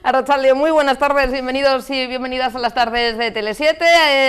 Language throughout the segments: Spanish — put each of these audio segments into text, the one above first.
Arratsaldeon, muy buenas tardes, bienvenidos y bienvenidas a las tardes de Tele7.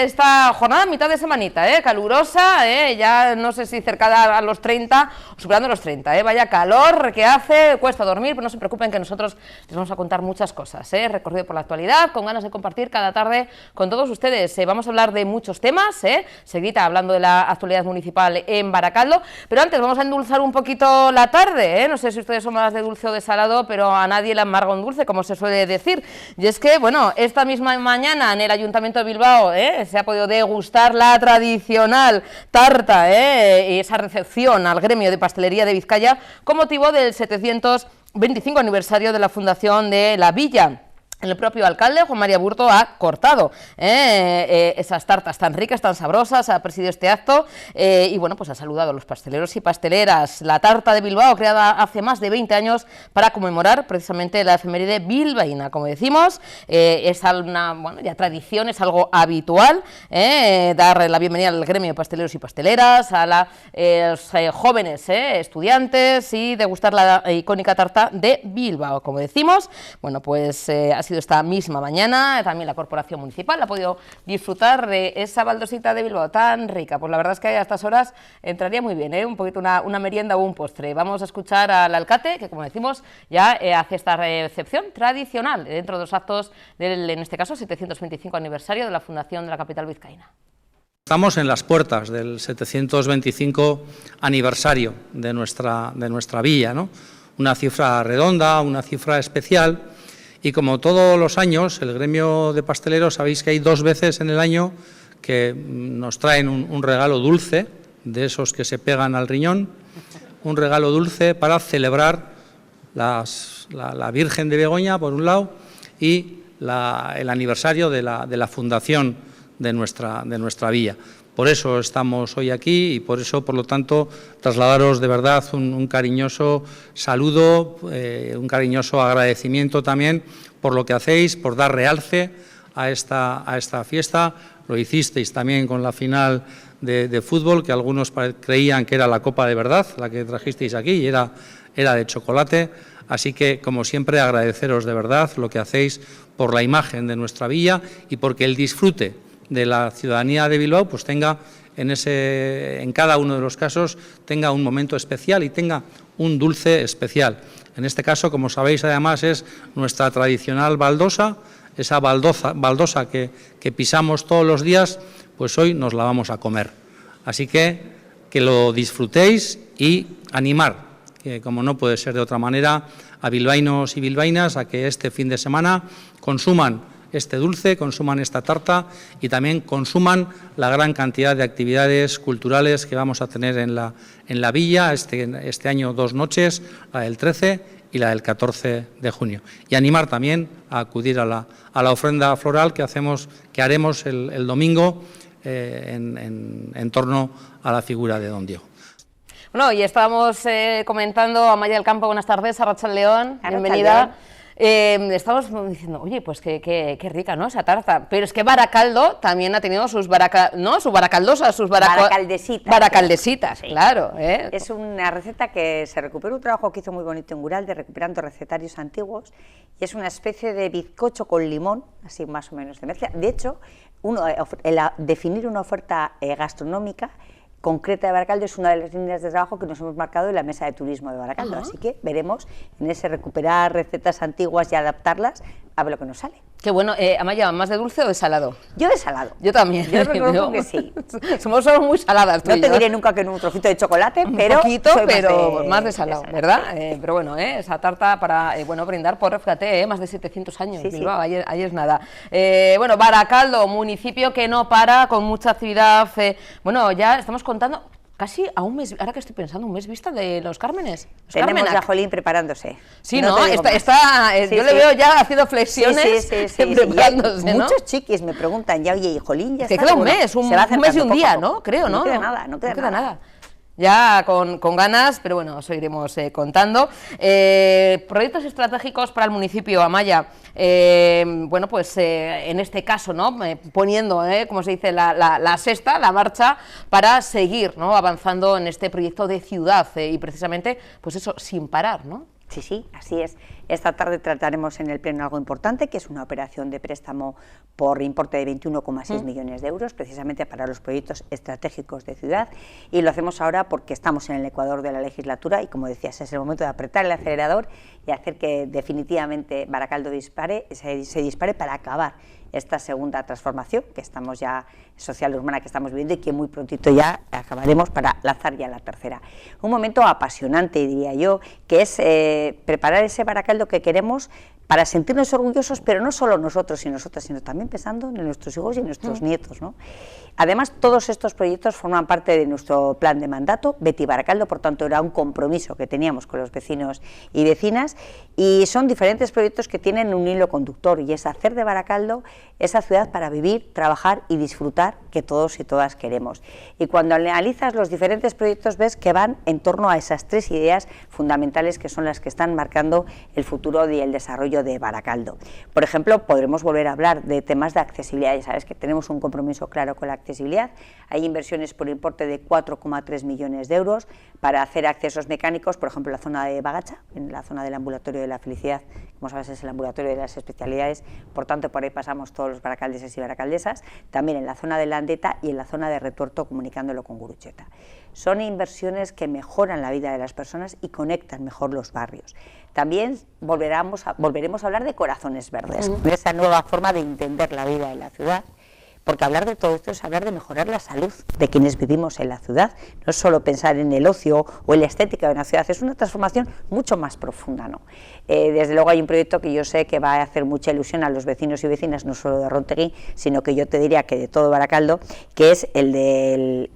Esta jornada, mitad de semanita, calurosa, ya no sé si cercana a los 30 o superando los 30, vaya calor que hace, cuesta dormir, pero no se preocupen que nosotros les vamos a contar muchas cosas, recorrido por la actualidad, con ganas de compartir cada tarde con todos ustedes. Vamos a hablar de muchos temas, seguida hablando de la actualidad municipal en Baracaldo, pero antes vamos a endulzar un poquito la tarde, no sé si ustedes son más de dulce o de salado, pero a nadie le amarga un dulce, como se suele decir, y es que, bueno, esta misma mañana en el Ayuntamiento de Bilbao se ha podido degustar la tradicional tarta y esa recepción al gremio de pastelería de Vizcaya con motivo del 725 aniversario de la fundación de la Villa. El propio alcalde, Juan María Burto, ha cortado esas tartas tan ricas, tan sabrosas, ha presidido este acto y bueno, pues ha saludado a los pasteleros y pasteleras. La tarta de Bilbao, creada hace más de 20 años para conmemorar precisamente la efeméride bilbaína, como decimos, es una ya tradición, es algo habitual, dar la bienvenida al gremio de pasteleros y pasteleras, a los jóvenes estudiantes y degustar la icónica tarta de Bilbao, como decimos. Bueno, pues ha sido esta misma mañana, también la Corporación Municipal ha podido disfrutar de esa baldosita de Bilbao tan rica. Pues la verdad es que a estas horas entraría muy bien, un poquito una merienda o un postre. Vamos a escuchar al alcalde, que como decimos, ya hace esta recepción tradicional dentro de los actos del, en este caso, 725 aniversario de la fundación de la capital vizcaína. Estamos en las puertas del 725 aniversario de nuestra villa, ¿no? Una cifra redonda, una cifra especial. Y como todos los años, el gremio de pasteleros, sabéis que hay 2 veces en el año que nos traen un regalo dulce, de esos que se pegan al riñón, un regalo dulce para celebrar la Virgen de Begoña, por un lado, y el aniversario de la fundación de nuestra villa. Por eso estamos hoy aquí y por eso, por lo tanto, trasladaros de verdad un cariñoso saludo, un cariñoso agradecimiento también por lo que hacéis, por dar realce a esta fiesta. Lo hicisteis también con la final de fútbol, que algunos creían que era la copa de verdad, la que trajisteis aquí, y era de chocolate. Así que, como siempre, agradeceros de verdad lo que hacéis por la imagen de nuestra villa y porque el disfrute de la ciudadanía de Bilbao pues tenga en cada uno de los casos tenga un momento especial y tenga un dulce especial. En este caso, como sabéis, además es nuestra tradicional baldosa, esa baldosa que pisamos todos los días, pues hoy nos la vamos a comer. Así que lo disfrutéis y animar, que como no puede ser de otra manera, a bilbaínos y bilbaínas a que este fin de semana consuman este dulce, consuman esta tarta y también consuman la gran cantidad de actividades culturales que vamos a tener en la villa este año 2 noches, la del 13 y la del 14 de junio. Y animar también a acudir a la ofrenda floral que haremos el domingo en torno a la figura de Don Diego. Bueno, y estábamos comentando, Amaya del Campo, buenas tardes, Arratsaldeon, bienvenida. Estamos diciendo, oye, pues qué rica, ¿no?, esa tarta, pero es que Baracaldo también ha tenido sus baracaldosas, sus baracaldesitas, sí. Claro. Es una receta que se recupera, un trabajo que hizo muy bonito en Guralde, recuperando recetarios antiguos, y es una especie de bizcocho con limón, así más o menos de mezcla. De hecho, definir una oferta gastronómica concreta de Baracaldo es una de las líneas de trabajo que nos hemos marcado en la mesa de turismo de Baracaldo, así que veremos en ese recuperar recetas antiguas y adaptarlas, a ver lo que nos sale. Qué bueno. Amaya, ¿más de dulce o de salado? Yo de salado. Yo también. Yo reconozco que sí. Somos muy saladas. No te diré nunca que en un trocito de chocolate, pero... Un poquito, pero más de salado, ¿verdad? Pero bueno, esa tarta para, brindar por, fíjate, más de 700 años, sí, Bilbao, sí. Ayer es nada. Bueno, Baracaldo, municipio que no para, con mucha actividad. Ya estamos contando... Casi a un mes, ahora que estoy pensando, un mes vista de los Cármenes. Tenemos a Jolín preparándose. Sí, ¿no? Yo le veo ya haciendo flexiones, preparándose, ¿no? Muchos chiquis me preguntan, ya, oye, y Jolín ya te está. Queda un mes, un mes y un día, ¿no? Creo, ¿no? No queda nada, no queda nada. Ya con ganas, pero bueno, os iremos contando. Proyectos estratégicos para el municipio, Amaya. En este caso, ¿no? Poniendo, como se dice, la sexta, la marcha, para seguir, ¿no?, avanzando en este proyecto de ciudad y precisamente, pues eso, sin parar, ¿no? Sí, sí, así es. Esta tarde trataremos en el Pleno algo importante, que es una operación de préstamo por importe de 21,6 millones de euros, precisamente para los proyectos estratégicos de ciudad, y lo hacemos ahora porque estamos en el ecuador de la legislatura y, como decías, es el momento de apretar el acelerador y hacer que definitivamente Baracaldo se dispare para acabar esta segunda transformación que estamos ya social urbana que estamos viviendo y que muy prontito ya acabaremos para lanzar ya la tercera. Un momento apasionante, diría yo, que es preparar ese Baracaldo que queremos para sentirnos orgullosos, pero no solo nosotros y nosotras, sino también pensando en nuestros hijos y en nuestros nietos, ¿no? Además, todos estos proyectos forman parte de nuestro plan de mandato, Beti Baracaldo, por tanto era un compromiso que teníamos con los vecinos y vecinas, y son diferentes proyectos que tienen un hilo conductor, y es hacer de Baracaldo esa ciudad para vivir, trabajar y disfrutar que todos y todas queremos. Y cuando analizas los diferentes proyectos ves que van en torno a esas tres ideas fundamentales que son las que están marcando el futuro y el desarrollo de Baracaldo. Por ejemplo, podremos volver a hablar de temas de accesibilidad. Ya sabes que tenemos un compromiso claro con la accesibilidad. Hay inversiones por importe de 4,3 millones de euros para hacer accesos mecánicos, por ejemplo, en la zona de Bagacha, en la zona del ambulatorio de la felicidad, como sabes es el ambulatorio de las especialidades, por tanto por ahí pasamos todos los baracaldeses y baracaldesas, también en la zona de Landeta y en la zona de Retuerto, comunicándolo con Gurucheta. Son inversiones que mejoran la vida de las personas y conectan mejor los barrios. También volveremos a hablar de corazones verdes, de esa nueva forma de entender la vida de la ciudad, porque hablar de todo esto es hablar de mejorar la salud de quienes vivimos en la ciudad, no es solo pensar en el ocio o en la estética de una ciudad, es una transformación mucho más profunda, ¿no? Desde luego hay un proyecto que yo sé que va a hacer mucha ilusión a los vecinos y vecinas, no solo de Rontegui, sino que yo te diría que de todo Baracaldo, que es el de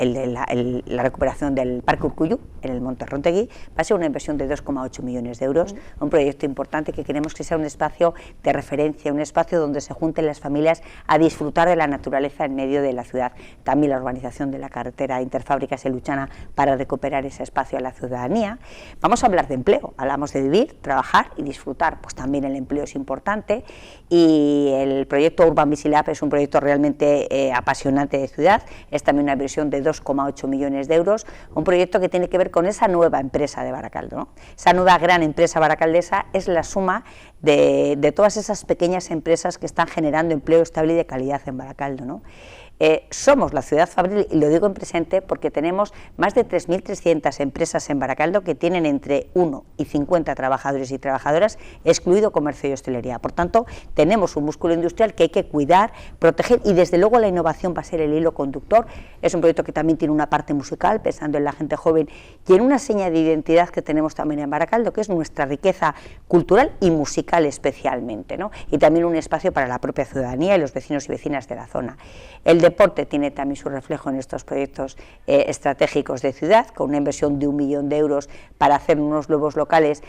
la recuperación del Parque Urcuyu, en el Monte Rontegui. Va a ser una inversión de 2,8 millones de euros, un proyecto importante que queremos que sea un espacio de referencia, un espacio donde se junten las familias a disfrutar de la naturaleza en medio de la ciudad. También la urbanización de la carretera Interfábricas de Luchana para recuperar ese espacio a la ciudadanía. Vamos a hablar de empleo, hablamos de vivir, trabajar y disfrutar, pues también el empleo es importante, y el proyecto Urban Visilab es un proyecto realmente apasionante de ciudad, es también una inversión de 2,8 millones de euros, un proyecto que tiene que ver con esa nueva empresa de Baracaldo, ¿no? Esa nueva gran empresa baracaldesa es la suma de todas esas pequeñas empresas que están generando empleo estable y de calidad en Baracaldo, ¿no? Somos la ciudad fabril, y lo digo en presente porque tenemos más de 3.300 empresas en Baracaldo que tienen entre 1 y 50 trabajadores y trabajadoras, excluido comercio y hostelería. Por tanto, tenemos un músculo industrial que hay que cuidar, proteger, y desde luego la innovación va a ser el hilo conductor. Es un proyecto que también tiene una parte musical, pensando en la gente joven y en una seña de identidad que tenemos también en Baracaldo, que es nuestra riqueza cultural y musical especialmente, ¿no? Y también un espacio para la propia ciudadanía y los vecinos y vecinas de la zona. El deporte tiene también su reflejo en estos proyectos estratégicos de ciudad, con una inversión de 1 millón de euros para hacer unos nuevos locales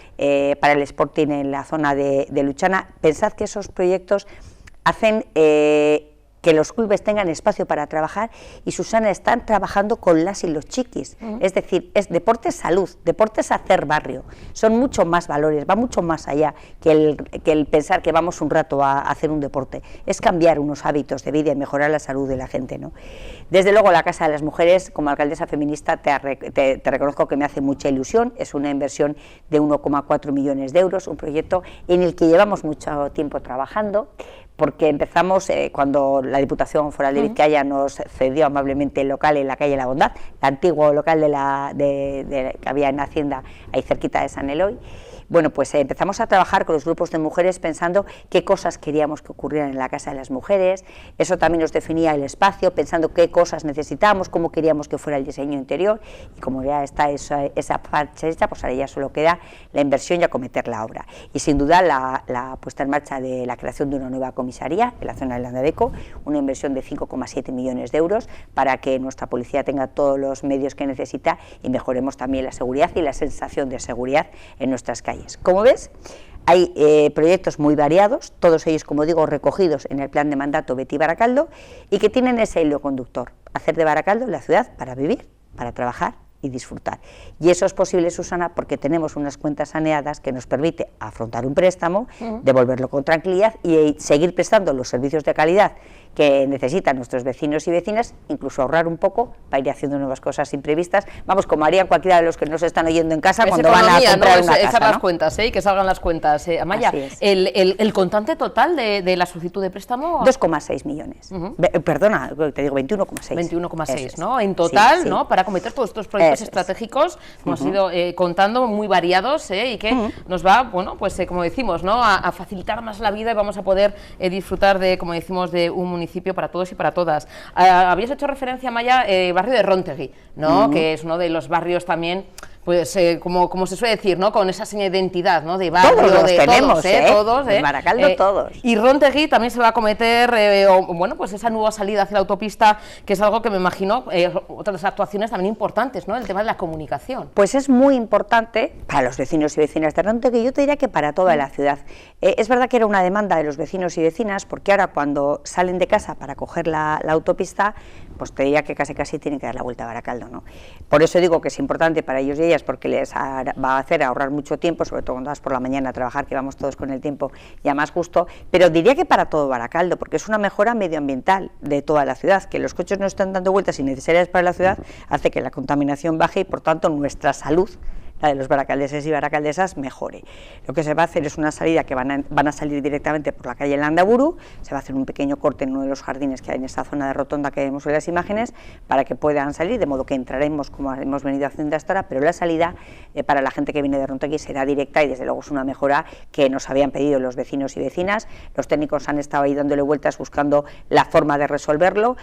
para el Sporting en la zona de Luchana. Pensad que esos proyectos hacen que los clubes tengan espacio para trabajar, y Susana, están trabajando con las y los chiquis, es decir, es deporte salud, deporte es hacer barrio, son mucho más valores, va mucho más allá que el pensar que vamos un rato a hacer un deporte, es cambiar unos hábitos de vida y mejorar la salud de la gente, ¿no? Desde luego la Casa de las Mujeres, como alcaldesa feminista, te reconozco que me hace mucha ilusión, es una inversión de 1,4 millones de euros, un proyecto en el que llevamos mucho tiempo trabajando, porque empezamos cuando la Diputación Foral de Vizcaya nos cedió amablemente el local en la calle La Bondad, el antiguo local que había en Hacienda, ahí cerquita de San Eloy. Bueno, pues empezamos a trabajar con los grupos de mujeres pensando qué cosas queríamos que ocurrieran en la Casa de las Mujeres, eso también nos definía el espacio, pensando qué cosas necesitábamos, cómo queríamos que fuera el diseño interior, y como ya está esa parte hecha, pues ahora ya solo queda la inversión y acometer la obra. Y sin duda la puesta en marcha de la creación de una nueva comisaría en la zona de Landadeco, una inversión de 5,7 millones de euros para que nuestra policía tenga todos los medios que necesita y mejoremos también la seguridad y la sensación de seguridad en nuestras calles. Como ves, hay proyectos muy variados, todos ellos, como digo, recogidos en el plan de mandato Beti Baracaldo, y que tienen ese hilo conductor, hacer de Baracaldo la ciudad para vivir, para trabajar y disfrutar. Y eso es posible, Susana, porque tenemos unas cuentas saneadas que nos permite afrontar un préstamo, devolverlo con tranquilidad y seguir prestando los servicios de calidad que necesitan nuestros vecinos y vecinas, incluso ahorrar un poco para ir haciendo nuevas cosas imprevistas, vamos, como harían cualquiera de los que nos están oyendo en casa cuando van a comprar una casa, echar las cuentas, y que salgan las cuentas. Amaya, el contante total de la solicitud de préstamo... 2,6 millones. Perdona, te digo 21,6. 21,6, ¿no? En total, sí. ¿No? Para acometer todos estos proyectos estratégicos, como has ido contando, muy variados, y que nos va, bueno, pues como decimos, ¿no? A facilitar más la vida y vamos a poder disfrutar de, como decimos, de un municipio para todos y para todas. Habías hecho referencia, Amaya, barrio de Rontegui, ¿no? Que es uno de los barrios también, pues como se suele decir, ¿no? Con esa seña de identidad, ¿no? De barrio, todos los de tenemos, todos, en Baracaldo todos. Y Rontegui también se va a acometer, bueno, pues esa nueva salida hacia la autopista, que es algo que me imagino, otras actuaciones también importantes, ¿no? El tema de la comunicación. Pues es muy importante para los vecinos y vecinas de Rontegui, yo te diría que para toda la ciudad. Es verdad que era una demanda de los vecinos y vecinas, porque ahora cuando salen de casa para coger la autopista, pues te diría que casi tienen que dar la vuelta a Baracaldo, ¿no? Por eso digo que es importante para ellos y ellas, porque les va a hacer ahorrar mucho tiempo, sobre todo cuando vas por la mañana a trabajar, que vamos todos con el tiempo ya más justo, pero diría que para todo Baracaldo, porque es una mejora medioambiental de toda la ciudad, que los coches no están dando vueltas innecesarias para la ciudad, hace que la contaminación baje y por tanto nuestra salud, la de los baracaldeses y baracaldesas, mejore. Lo que se va a hacer es una salida que van a salir directamente por la calle Landaburu, se va a hacer un pequeño corte en uno de los jardines que hay en esta zona de rotonda que vemos en las imágenes, para que puedan salir, de modo que entraremos como hemos venido haciendo hasta ahora, pero la salida para la gente que viene de Rontegui será directa y desde luego es una mejora que nos habían pedido los vecinos y vecinas. Los técnicos han estado ahí dándole vueltas buscando la forma de resolverlo,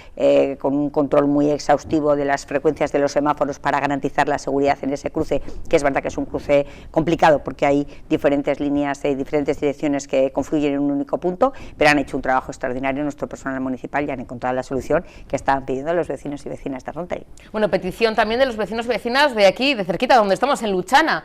con un control muy exhaustivo de las frecuencias de los semáforos para garantizar la seguridad en ese cruce, que es verdad que es un cruce complicado porque hay diferentes líneas de diferentes direcciones que confluyen en un único punto, pero han hecho un trabajo extraordinario nuestro personal municipal y han encontrado la solución que estaban pidiendo los vecinos y vecinas de Rontegui. Bueno, petición también de los vecinos y vecinas de aquí, de cerquita, donde estamos, en Luchana.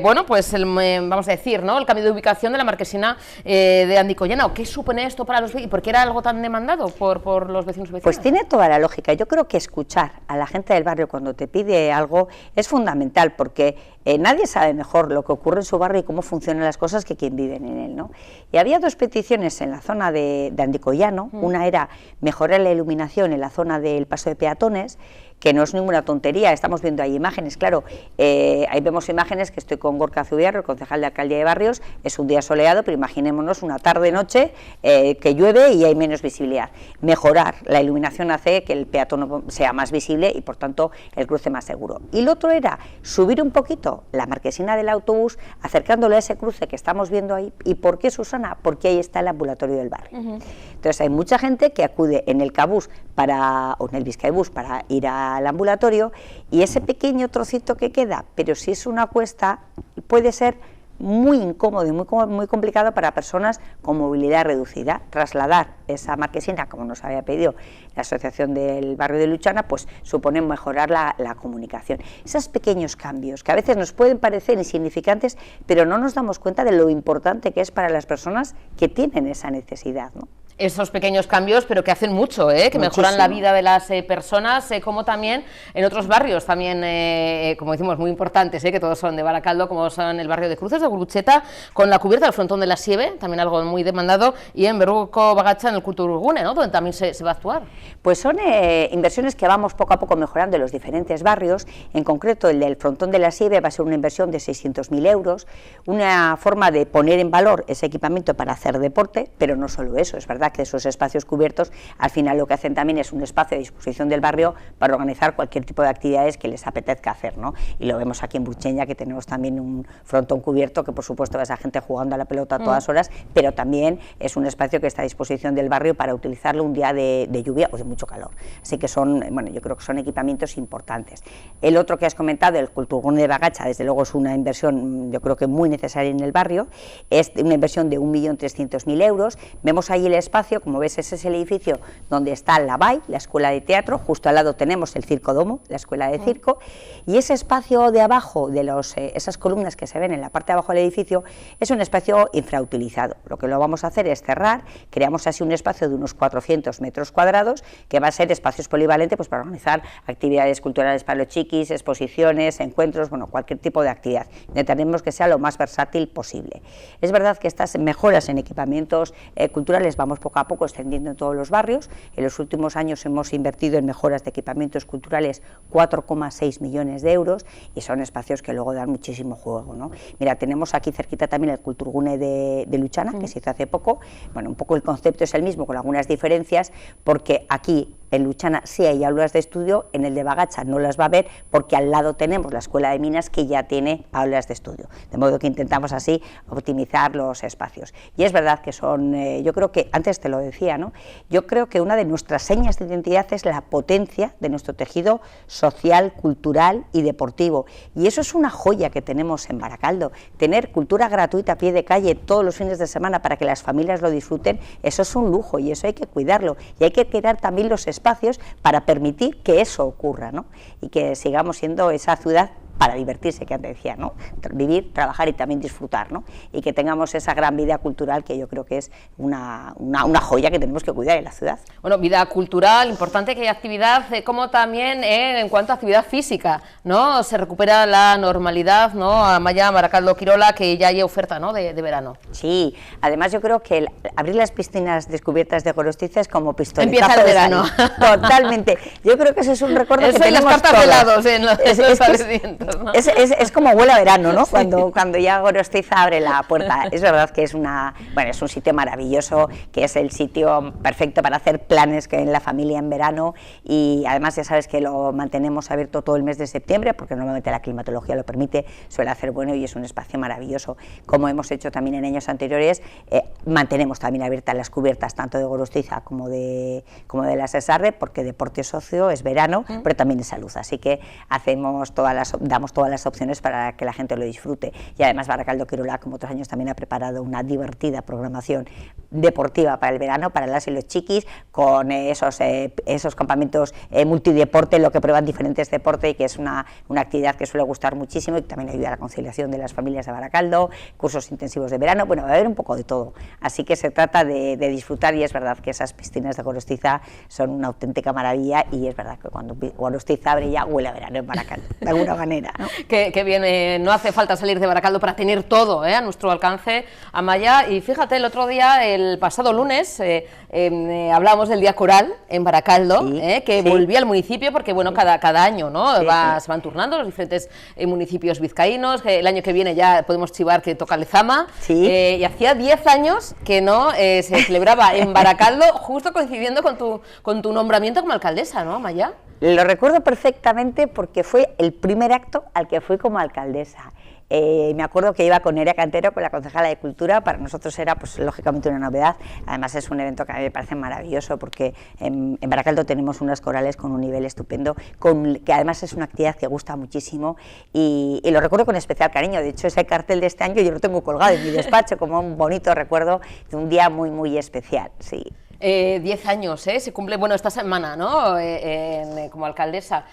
Bueno, pues vamos a decir, ¿no? El cambio de ubicación de la marquesina de Andicoyana. ¿Qué supone esto para los vecinos? ¿Y por qué era algo tan demandado por los vecinos y vecinas? Pues tiene toda la lógica. Yo creo que escuchar a la gente del barrio cuando te pide algo es fundamental, porque nadie sabe mejor lo que ocurre en su barrio y cómo funcionan las cosas que quien vive en él, ¿no? Y había dos peticiones en la zona de Andicoyano. Una era mejorar la iluminación en la zona del paso de peatones, que no es ninguna tontería, estamos viendo ahí imágenes, claro, ahí vemos imágenes que estoy con Gorka Zubiarro, el concejal de Alcaldía de Barrios, es un día soleado, pero imaginémonos una tarde-noche que llueve y hay menos visibilidad. Mejorar la iluminación hace que el peatón sea más visible y por tanto el cruce más seguro. Y lo otro era subir un poquito la marquesina del autobús, acercándole a ese cruce que estamos viendo ahí. ¿Y por qué, Susana? Porque ahí está el ambulatorio del barrio. Entonces hay mucha gente que acude en el Cabús o en el Bizkaibus para ir al ambulatorio, y ese pequeño trocito que queda, pero si es una cuesta, puede ser muy incómodo y muy complicado para personas con movilidad reducida. Trasladar esa marquesina, como nos había pedido la Asociación del Barrio de Luchana, pues supone mejorar la comunicación. Esos pequeños cambios que a veces nos pueden parecer insignificantes, pero no nos damos cuenta de lo importante que es para las personas que tienen esa necesidad, ¿no? Esos pequeños cambios, pero que hacen mucho, que mejoran la vida de las personas, como también en otros barrios, también, como decimos, muy importantes, que todos son de Baracaldo, como son el barrio de Cruces de Gurutzeta, con la cubierta del frontón de la Sieve, también algo muy demandado, y en Berruco Bagatza, en el Kulturgune, ¿no? Donde también se va a actuar. Pues son inversiones que vamos poco a poco mejorando en los diferentes barrios. En concreto, el del frontón de la Sieve va a ser una inversión de 600.000 euros, una forma de poner en valor ese equipamiento para hacer deporte, pero no solo eso, es verdad que esos espacios cubiertos al final lo que hacen también es un espacio a disposición del barrio para organizar cualquier tipo de actividades que les apetezca hacer, ¿no? Y lo vemos aquí en Burcheña, que tenemos también un frontón cubierto, que por supuesto va esa gente jugando a la pelota a todas horas, pero también es un espacio que está a disposición del barrio para utilizarlo un día de lluvia o de mucho calor. Así que son, bueno, yo creo que son equipamientos importantes. El otro que has comentado, el Kulturgune de Bagatza, desde luego es una inversión, yo creo que muy necesaria en el barrio, es una inversión de 1.300.000 euros. Vemos ahí el espacio espacio, como ves, ese es el edificio donde está la BAI, la Escuela de Teatro, justo al lado tenemos el Circo Domo, la Escuela de Circo, y ese espacio de abajo, de esas columnas que se ven en la parte de abajo del edificio, es un espacio infrautilizado. Lo que lo vamos a hacer es cerrar, creamos así un espacio de unos 400 metros cuadrados, que va a ser espacios polivalentes pues, para organizar actividades culturales para los chiquis, exposiciones, encuentros, bueno, cualquier tipo de actividad. Intentaremos que sea lo más versátil posible. Es verdad que estas mejoras en equipamientos culturales vamos poco a poco extendiendo en todos los barrios. En los últimos años hemos invertido en mejoras de equipamientos culturales 4,6 millones de euros y son espacios que luego dan muchísimo juego, ¿no? Mira, tenemos aquí cerquita también el Kulturgune de Luchana, que se hizo hace poco. Bueno, un poco el concepto es el mismo, con algunas diferencias, porque aquí en Luchana sí hay aulas de estudio, en el de Bagacha no las va a haber porque al lado tenemos la Escuela de Minas que ya tiene aulas de estudio, de modo que intentamos así optimizar los espacios. Y es verdad que son, yo creo que, antes te lo decía, ¿no? Yo creo que una de nuestras señas de identidad es la potencia de nuestro tejido social, cultural y deportivo, y eso es una joya que tenemos en Baracaldo. Tener cultura gratuita a pie de calle todos los fines de semana para que las familias lo disfruten, eso es un lujo y eso hay que cuidarlo, y hay que crear también los espacios para permitir que eso ocurra, ¿no? Y que sigamos siendo esa ciudad para divertirse, que antes decía, ¿no? Vivir, trabajar y también disfrutar, ¿no? Y que tengamos esa gran vida cultural que yo creo que es una joya que tenemos que cuidar en la ciudad. Bueno, vida cultural, importante que haya actividad, como también en cuanto a actividad física, ¿no? Se recupera la normalidad, ¿no? Amaia, Baracaldo, Quirola, que ya hay oferta, ¿no? De verano. Sí, además yo creo que abrir las piscinas descubiertas de Gorostiza es como pistoletazo. Empieza el verano. Totalmente. Yo creo que ese es un recuerdo eso que tenemos las cartas todos. de helados en los establecimientos. ¿No? Es como huele a verano, ¿no? Sí. Cuando ya Gorostiza abre la puerta. Es verdad que es es un sitio maravilloso, que es el sitio perfecto para hacer planes en la familia en verano, y además ya sabes que lo mantenemos abierto todo el mes de septiembre, porque normalmente la climatología lo permite, suele hacer bueno y es un espacio maravilloso. Como hemos hecho también en años anteriores, mantenemos también abiertas las cubiertas tanto de Gorostiza como de la Sesarre, porque deporte socio es verano, pero también es salud, así que damos todas las opciones para que la gente lo disfrute. Y además Baracaldo Quirola, como otros años, también ha preparado una divertida programación deportiva para el verano, para las y los chiquis, con esos campamentos multideporte, lo que prueban diferentes deportes, y que es una actividad que suele gustar muchísimo y que también ayuda a la conciliación de las familias de Baracaldo, cursos intensivos de verano, bueno, va a haber un poco de todo. Así que se trata de disfrutar, y es verdad que esas piscinas de Gorostiza son una auténtica maravilla, y es verdad que cuando Gorostiza abre ya huele a verano en Baracaldo, de alguna manera, ¿no? Que bien, no hace falta salir de Baracaldo para tener todo a nuestro alcance, Amaia. Y fíjate, el otro día, el pasado lunes, hablábamos del Día Coral en Baracaldo, sí, que sí. volvía al municipio, porque bueno, cada año, ¿no? Sí, se van turnando los diferentes municipios vizcaínos, que el año que viene ya podemos chivar que toca Lezama, sí. Y hacía 10 años que no se celebraba en Baracaldo, justo coincidiendo con tu nombramiento como alcaldesa, ¿no, Amaia? Lo recuerdo perfectamente porque fue el primer acto al que fui como alcaldesa. Me acuerdo que iba con Nerea Cantero, con la concejala de Cultura. Para nosotros era, pues lógicamente, una novedad. Además es un evento que a mí me parece maravilloso, porque en Baracaldo tenemos unas corales con un nivel estupendo, que además es una actividad que gusta muchísimo, y lo recuerdo con especial cariño. De hecho, ese cartel de este año yo lo tengo colgado en mi despacho como un bonito recuerdo de un día muy, muy especial, sí. 10 años, se cumple, bueno, esta semana, ¿no? Como alcaldesa,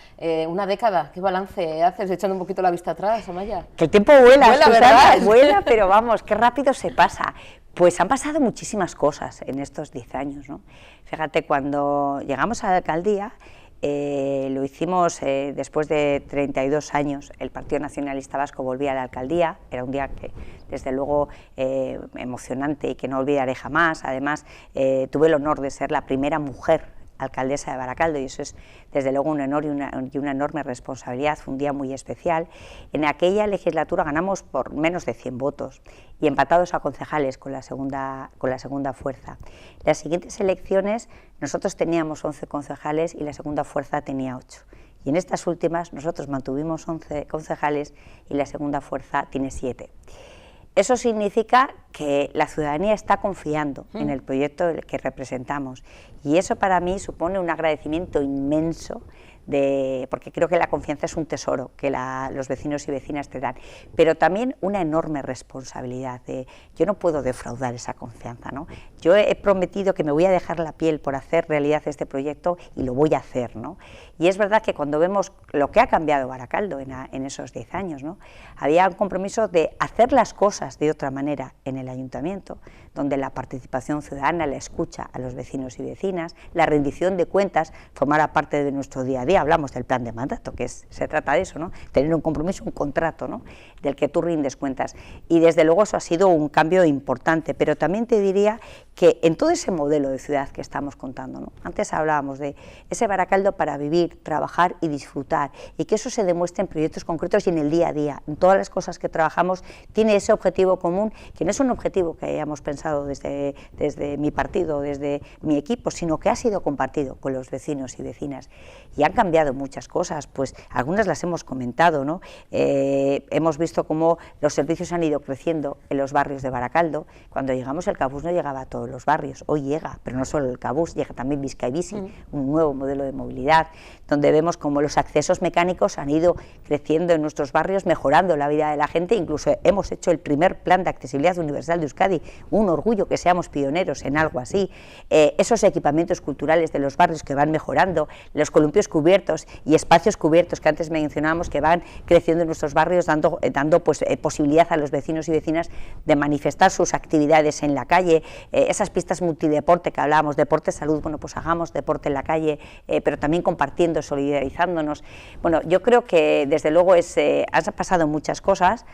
una década. ¿Qué balance haces echando un poquito la vista atrás, Amaia? Que el tiempo vuela, Susana, ¿verdad? Vuela, pero vamos, qué rápido se pasa. Pues han pasado muchísimas cosas en estos 10 años, ¿no? Fíjate, cuando llegamos a la alcaldía, lo hicimos después de 32 años, el Partido Nacionalista Vasco volvía a la alcaldía, era un día que desde luego emocionante y que no olvidaré jamás. Además tuve el honor de ser la primera mujer alcaldesa de Baracaldo, y eso es desde luego un honor y una enorme responsabilidad. Fue un día muy especial. En aquella legislatura ganamos por menos de 100 votos y empatados a concejales con la segunda fuerza. Las siguientes elecciones nosotros teníamos 11 concejales y la segunda fuerza tenía 8. Y en estas últimas nosotros mantuvimos 11 concejales y la segunda fuerza tiene 7. Eso significa que la ciudadanía está confiando en el proyecto que representamos, y eso para mí supone un agradecimiento inmenso porque creo que la confianza es un tesoro que los vecinos y vecinas te dan, pero también una enorme responsabilidad. Yo no puedo defraudar esa confianza, ¿no? Yo he prometido que me voy a dejar la piel por hacer realidad este proyecto y lo voy a hacer, ¿no? Y es verdad que cuando vemos lo que ha cambiado Baracaldo en esos 10 años, ¿no? Había un compromiso de hacer las cosas de otra manera en el ayuntamiento, donde la participación ciudadana, la escucha a los vecinos y vecinas, la rendición de cuentas formara parte de nuestro día a día. Hablamos del plan de mandato, se trata de eso, ¿no? Tener un compromiso, un contrato, ¿no? Del que tú rindes cuentas. Y desde luego eso ha sido un cambio importante, pero también te diría que en todo ese modelo de ciudad que estamos contando, ¿no? Antes hablábamos de ese Baracaldo para vivir, trabajar y disfrutar, y que eso se demuestre en proyectos concretos y en el día a día. En todas las cosas que trabajamos tiene ese objetivo común, que no es un objetivo que hayamos pensado desde mi partido, desde mi equipo, sino que ha sido compartido con los vecinos y vecinas. Y han cambiado muchas cosas, pues algunas las hemos comentado, ¿no? Hemos visto cómo los servicios han ido creciendo en los barrios de Baracaldo. Cuando llegamos el Cabús no llegaba a todos los barrios, hoy llega, pero no solo el Cabús, llega también Bizkaibici, un nuevo modelo de movilidad, donde vemos cómo los accesos mecánicos han ido creciendo en nuestros barrios, mejorando la vida de la gente. Incluso hemos hecho el primer plan de accesibilidad universal de Euskadi, un orgullo que seamos pioneros en algo así. Esos equipamientos culturales de los barrios que van mejorando, los columpios cubiertos y espacios cubiertos que antes mencionábamos, que van creciendo en nuestros barrios, dando posibilidad a los vecinos y vecinas de manifestar sus actividades en la calle, esas pistas multideporte que hablábamos, deporte, salud, bueno, pues hagamos deporte en la calle, pero también compartiendo, solidarizándonos. Bueno, yo creo que desde luego han pasado muchas cosas,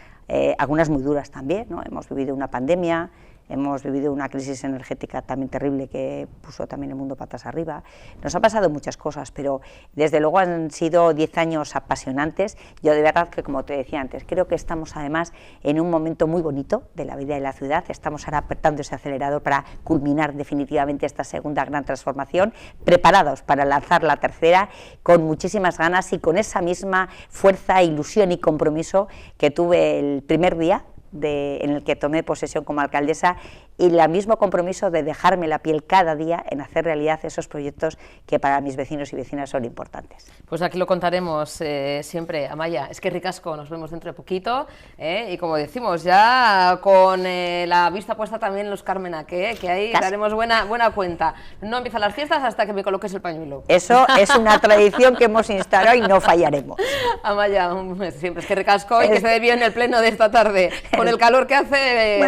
algunas muy duras también, ¿no? Hemos vivido una pandemia, hemos vivido una crisis energética también terrible que puso también el mundo patas arriba. Nos han pasado muchas cosas, pero desde luego han sido 10 años apasionantes. Yo de verdad que, como te decía antes, creo que estamos además en un momento muy bonito de la vida de la ciudad. Estamos ahora apretando ese acelerador para culminar definitivamente esta segunda gran transformación, preparados para lanzar la tercera con muchísimas ganas y con esa misma fuerza, ilusión y compromiso que tuve el primer día en el que tomé posesión como alcaldesa, y el mismo compromiso de dejarme la piel cada día en hacer realidad esos proyectos que para mis vecinos y vecinas son importantes. Pues aquí lo contaremos siempre, Amaia. Es que ricasco, nos vemos dentro de poquito, y como decimos, ya con la vista puesta también en los Carmenac, que ahí daremos buena cuenta. No empiezan las fiestas hasta que me coloques el pañuelo. Eso es una tradición que hemos instaurado y no fallaremos. Amaya, siempre es que ricasco y que se dé bien el pleno de esta tarde. Con el calor que hace,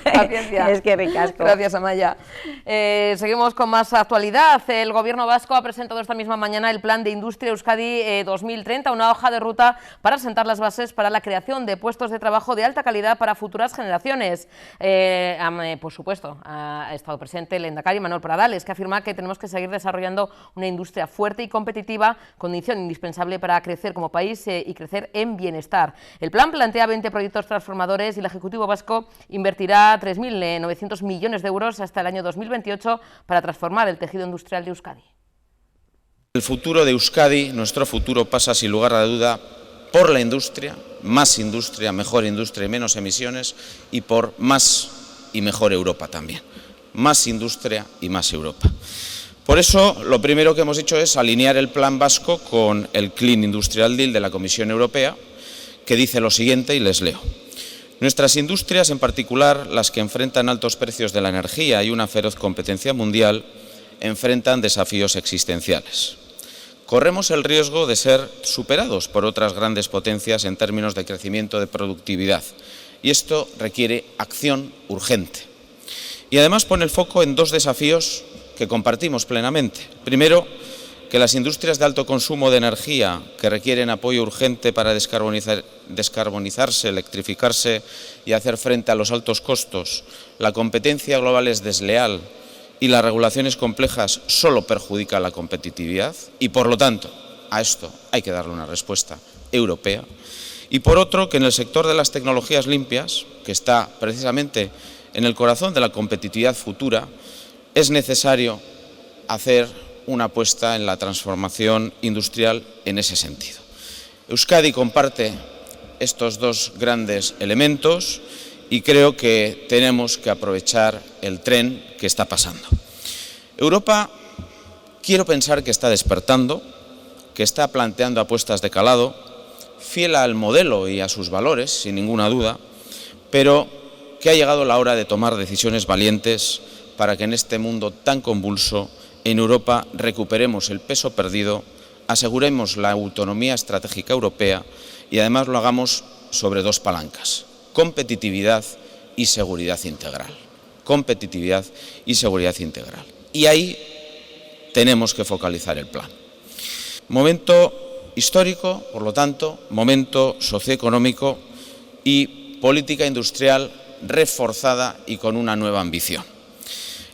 paciencia. Es que ricasco. Gracias, Amaya. Seguimos con más actualidad. El Gobierno vasco ha presentado esta misma mañana el Plan de Industria Euskadi 2030, una hoja de ruta para sentar las bases para la creación de puestos de trabajo de alta calidad para futuras generaciones. Por supuesto, ha estado presente el lehendakari Manuel Pradales, que afirma que tenemos que seguir desarrollando una industria fuerte y competitiva, condición indispensable para crecer como país y crecer en bienestar. El plan plantea 20 proyectos transformadores y el Ejecutivo vasco invertirá 3.900 millones de euros hasta el año 2028 para transformar el tejido industrial de Euskadi. El futuro de Euskadi, nuestro futuro, pasa sin lugar a duda por la industria, mejor industria y menos emisiones, y por más y mejor Europa también. Más industria y más Europa. Por eso, lo primero que hemos hecho es alinear el plan vasco con el Clean Industrial Deal de la Comisión Europea, que dice lo siguiente, y les leo. Nuestras industrias, en particular las que enfrentan altos precios de la energía y una feroz competencia mundial, enfrentan desafíos existenciales. Corremos el riesgo de ser superados por otras grandes potencias en términos de crecimiento de productividad, y esto requiere acción urgente. Y además pone el foco en dos desafíos que compartimos plenamente. Primero, que las industrias de alto consumo de energía, que requieren apoyo urgente para descarbonizarse, electrificarse y hacer frente a los altos costos, la competencia global es desleal y las regulaciones complejas solo perjudican la competitividad, y por lo tanto a esto hay que darle una respuesta europea. Y por otro, que en el sector de las tecnologías limpias, que está precisamente en el corazón de la competitividad futura, es necesario hacer una apuesta en la transformación industrial en ese sentido. Euskadi comparte estos dos grandes elementos y creo que tenemos que aprovechar el tren que está pasando. Europa, quiero pensar que está despertando, que está planteando apuestas de calado, fiel al modelo y a sus valores, sin ninguna duda, pero que ha llegado la hora de tomar decisiones valientes para que en este mundo tan convulso, en Europa, recuperemos el peso perdido, aseguremos la autonomía estratégica europea y además lo hagamos sobre dos palancas: competitividad y seguridad integral. Competitividad y seguridad integral. Y ahí tenemos que focalizar el plan. Momento histórico, por lo tanto, momento socioeconómico y política industrial reforzada y con una nueva ambición.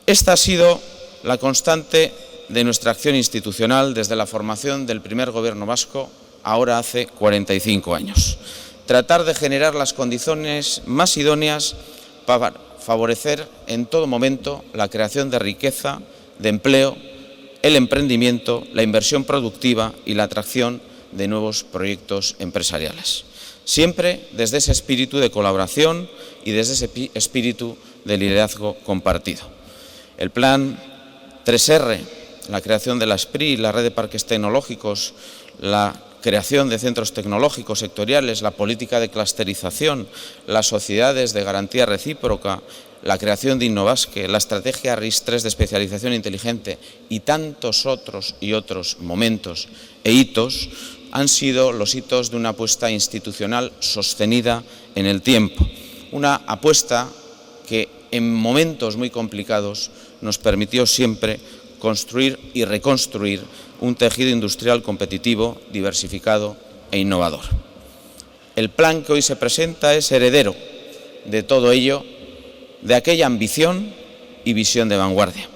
Esta ha sido la constante de nuestra acción institucional desde la formación del primer gobierno vasco, ahora hace 45 años. Tratar de generar las condiciones más idóneas para favorecer en todo momento la creación de riqueza, de empleo, el emprendimiento, la inversión productiva y la atracción de nuevos proyectos empresariales. Siempre desde ese espíritu de colaboración y desde ese espíritu de liderazgo compartido. El plan 3R, la creación de la SPRI, la red de parques tecnológicos, la creación de centros tecnológicos sectoriales, la política de clusterización, las sociedades de garantía recíproca, la creación de Innovasque, la estrategia RIS3 de especialización inteligente y tantos otros momentos e hitos han sido los hitos de una apuesta institucional sostenida en el tiempo. Una apuesta que en momentos muy complicados nos permitió siempre construir y reconstruir un tejido industrial competitivo, diversificado e innovador. El plan que hoy se presenta es heredero de todo ello, de aquella ambición y visión de vanguardia.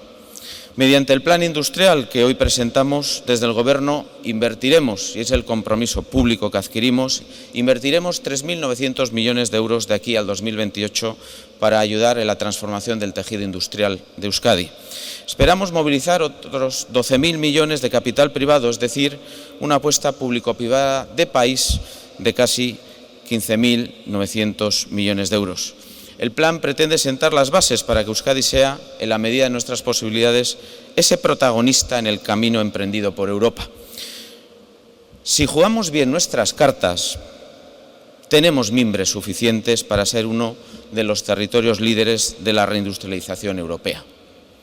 Mediante el plan industrial que hoy presentamos, desde el Gobierno invertiremos, y es el compromiso público que adquirimos, invertiremos 3.900 millones de euros de aquí al 2028 para ayudar en la transformación del tejido industrial de Euskadi. Esperamos movilizar otros 12.000 millones de capital privado, es decir, una apuesta público-privada de país de casi 15.900 millones de euros. El plan pretende sentar las bases para que Euskadi sea, en la medida de nuestras posibilidades, ese protagonista en el camino emprendido por Europa. Si jugamos bien nuestras cartas, tenemos mimbres suficientes para ser uno de los territorios líderes de la reindustrialización europea.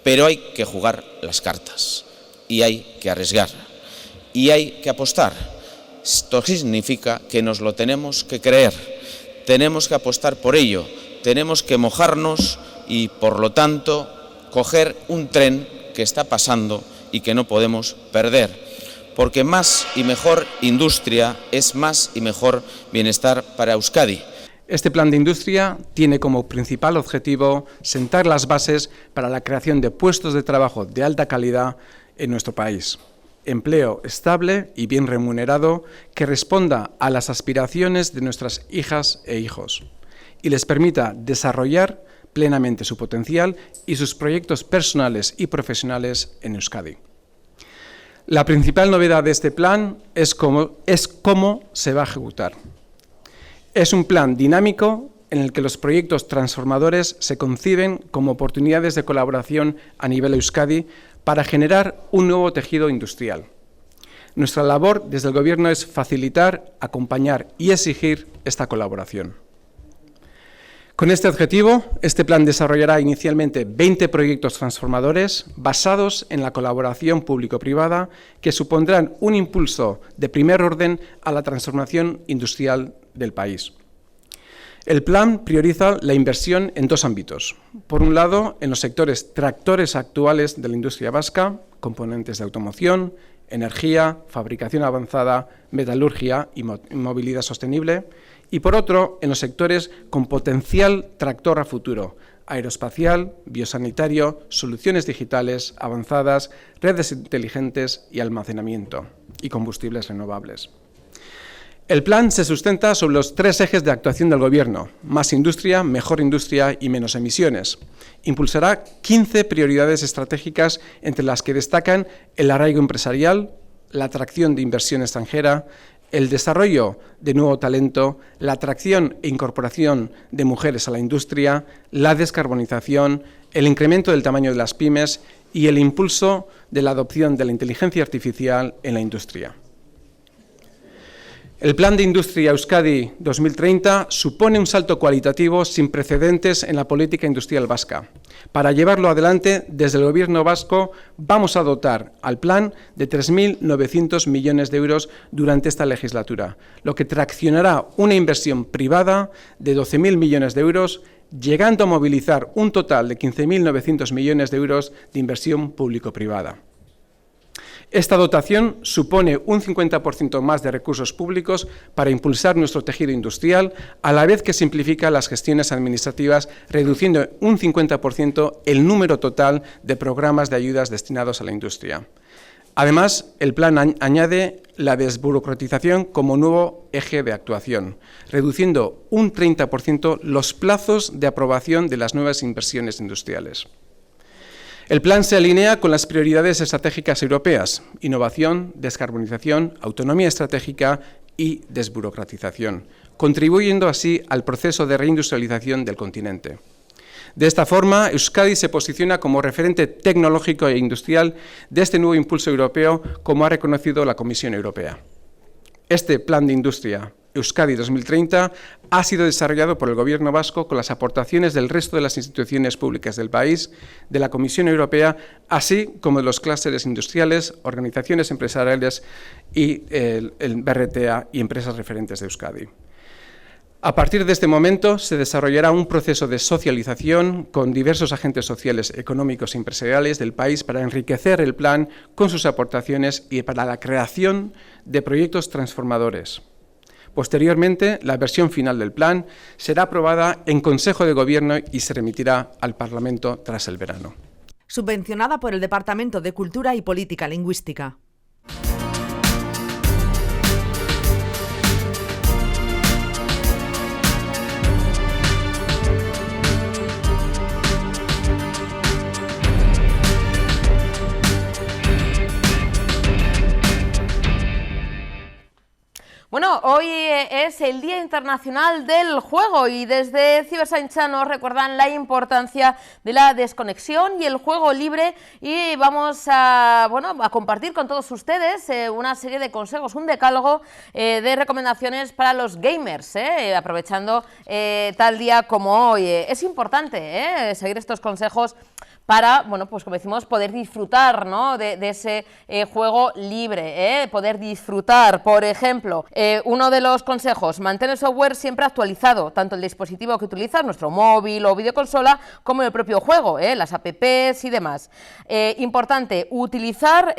Pero hay que jugar las cartas y hay que arriesgar y hay que apostar. Esto significa que nos lo tenemos que creer, tenemos que apostar por ello. Tenemos que mojarnos y, por lo tanto, coger un tren que está pasando y que no podemos perder, porque más y mejor industria es más y mejor bienestar para Euskadi. Este plan de industria tiene como principal objetivo sentar las bases para la creación de puestos de trabajo de alta calidad en nuestro país. Empleo estable y bien remunerado que responda a las aspiraciones de nuestras hijas e hijos y les permita desarrollar plenamente su potencial y sus proyectos personales y profesionales en Euskadi. La principal novedad de este plan es cómo se va a ejecutar. Es un plan dinámico en el que los proyectos transformadores se conciben como oportunidades de colaboración a nivel Euskadi para generar un nuevo tejido industrial. Nuestra labor desde el Gobierno es facilitar, acompañar y exigir esta colaboración. Con este objetivo, este plan desarrollará inicialmente 20 proyectos transformadores basados en la colaboración público-privada que supondrán un impulso de primer orden a la transformación industrial del país. El plan prioriza la inversión en dos ámbitos. Por un lado, en los sectores tractores actuales de la industria vasca, componentes de automoción, energía, fabricación avanzada, metalurgia y movilidad sostenible, y por otro, en los sectores con potencial tractor a futuro, aeroespacial, biosanitario, soluciones digitales avanzadas, redes inteligentes y almacenamiento, y combustibles renovables. El plan se sustenta sobre los tres ejes de actuación del Gobierno: más industria, mejor industria y menos emisiones. Impulsará 15 prioridades estratégicas, entre las que destacan el arraigo empresarial, la atracción de inversión extranjera, el desarrollo de nuevo talento, la atracción e incorporación de mujeres a la industria, la descarbonización, el incremento del tamaño de las pymes y el impulso de la adopción de la inteligencia artificial en la industria. El Plan de Industria Euskadi 2030 supone un salto cualitativo sin precedentes en la política industrial vasca. Para llevarlo adelante, desde el Gobierno vasco vamos a dotar al plan de 3.900 millones de euros durante esta legislatura, lo que traccionará una inversión privada de 12.000 millones de euros, llegando a movilizar un total de 15.900 millones de euros de inversión público-privada. Esta dotación supone un 50% más de recursos públicos para impulsar nuestro tejido industrial, a la vez que simplifica las gestiones administrativas, reduciendo un 50% el número total de programas de ayudas destinados a la industria. Además, el plan añade la desburocratización como nuevo eje de actuación, reduciendo un 30% los plazos de aprobación de las nuevas inversiones industriales. El plan se alinea con las prioridades estratégicas europeas: innovación, descarbonización, autonomía estratégica y desburocratización, contribuyendo así al proceso de reindustrialización del continente. De esta forma, Euskadi se posiciona como referente tecnológico e industrial de este nuevo impulso europeo, como ha reconocido la Comisión Europea. Este Plan de Industria Euskadi 2030 ha sido desarrollado por el Gobierno vasco con las aportaciones del resto de las instituciones públicas del país, de la Comisión Europea, así como de los clústeres industriales, organizaciones empresariales y el BRTA y empresas referentes de Euskadi. A partir de este momento se desarrollará un proceso de socialización con diversos agentes sociales, económicos e empresariales del país para enriquecer el plan con sus aportaciones y para la creación de proyectos transformadores. Posteriormente, la versión final del plan será aprobada en Consejo de Gobierno y se remitirá al Parlamento tras el verano. Subvencionada por el Departamento de Cultura y Política Lingüística. Bueno, hoy es el Día Internacional del Juego y desde Cibersaincha nos recuerdan la importancia de la desconexión y el juego libre, y vamos a compartir con todos ustedes una serie de consejos, un decálogo de recomendaciones para los gamers, aprovechando tal día como hoy. Es importante seguir estos consejos para, bueno, pues como decimos, poder disfrutar, ¿no?, de ese juego libre, poder disfrutar. Por ejemplo, uno de los consejos: mantén el software siempre actualizado, tanto el dispositivo que utilizas, nuestro móvil o videoconsola, como el propio juego, las apps y demás. Importante, utilizar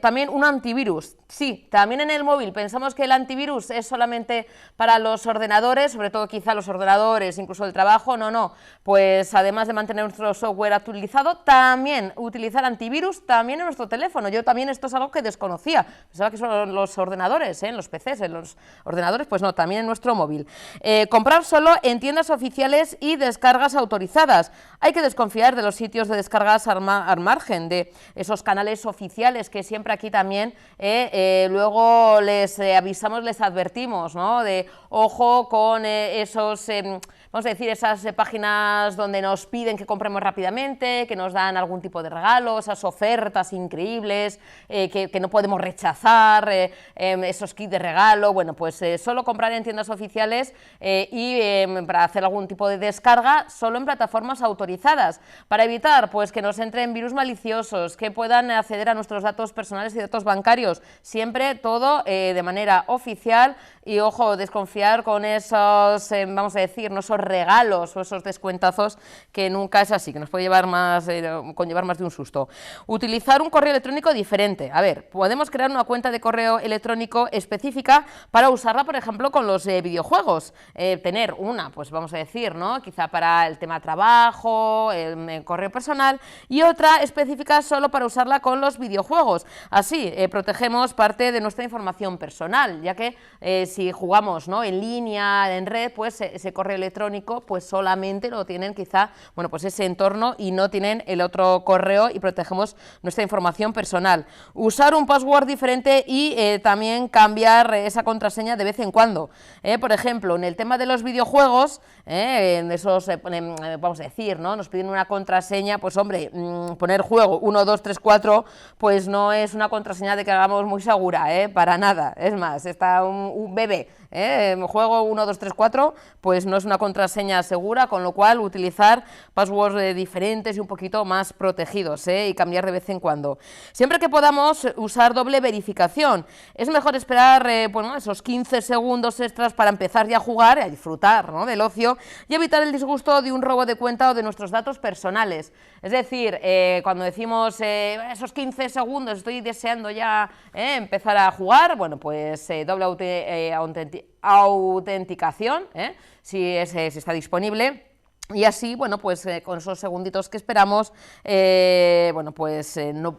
también un antivirus. Sí, también en el móvil pensamos que el antivirus es solamente para los ordenadores, sobre todo quizá los ordenadores, incluso el trabajo. No, pues además de mantener nuestro software actualizado, también utilizar antivirus también en nuestro teléfono. Yo también esto es algo que desconocía, pensaba que son los ordenadores, en los PCs, en los ordenadores, pues no, también en nuestro móvil. Comprar solo en tiendas oficiales y descargas autorizadas. Hay que desconfiar de los sitios de descargas al margen, de esos canales oficiales que siempre aquí también luego les avisamos, les advertimos, ¿no?, de ojo con esos, vamos a decir, esas páginas donde nos piden que compremos rápidamente, que nos dan algún tipo de regalo, esas ofertas increíbles que no podemos rechazar, esos kits de regalo. Bueno, pues solo comprar en tiendas oficiales y para hacer algún tipo de descarga solo en plataformas autorizadas, para evitar pues que nos entren virus maliciosos, que puedan acceder a nuestros datos personales y datos bancarios. Siempre todo de manera oficial y, ojo, desconfiar con esos, vamos a decir, no esos regalos o esos descuentazos, que nunca es así, que nos puede llevar conllevar más de un susto. Utilizar un correo electrónico diferente. A ver, podemos crear una cuenta de correo electrónico específica para usarla, por ejemplo, con los videojuegos. Tener una, pues vamos a decir, ¿no?, quizá para el tema trabajo, el correo personal, y otra específica solo para usarla con los videojuegos. Así protegemos parte de nuestra información personal, ya que si jugamos, ¿no?, en línea, en red, pues ese correo electrónico pues solamente lo tienen quizá, bueno, pues ese entorno, y no tiene también el otro correo y protegemos nuestra información personal. Usar un password diferente y también cambiar esa contraseña de vez en cuando. Por ejemplo, en el tema de los videojuegos, en esos, vamos a decir, ¿no? Nos piden una contraseña, pues hombre, poner juego 1, 2, 3, 4, pues no es una contraseña de que hagamos muy segura, para nada. Es más, está un bebé, juego 1, 2, 3, 4, pues no es una contraseña segura, con lo cual utilizar passwords diferentes y un poquito más protegidos, y cambiar de vez en cuando. Siempre que podamos usar doble verificación. Es mejor esperar bueno, esos 15 segundos extras para empezar ya a jugar y a disfrutar, ¿no?, del ocio y evitar el disgusto de un robo de cuenta o de nuestros datos personales. Es decir, cuando decimos esos 15 segundos estoy deseando ya empezar a jugar, bueno, pues doble autenticación, si está disponible. Y así, bueno, pues con esos segunditos que esperamos, bueno, pues no,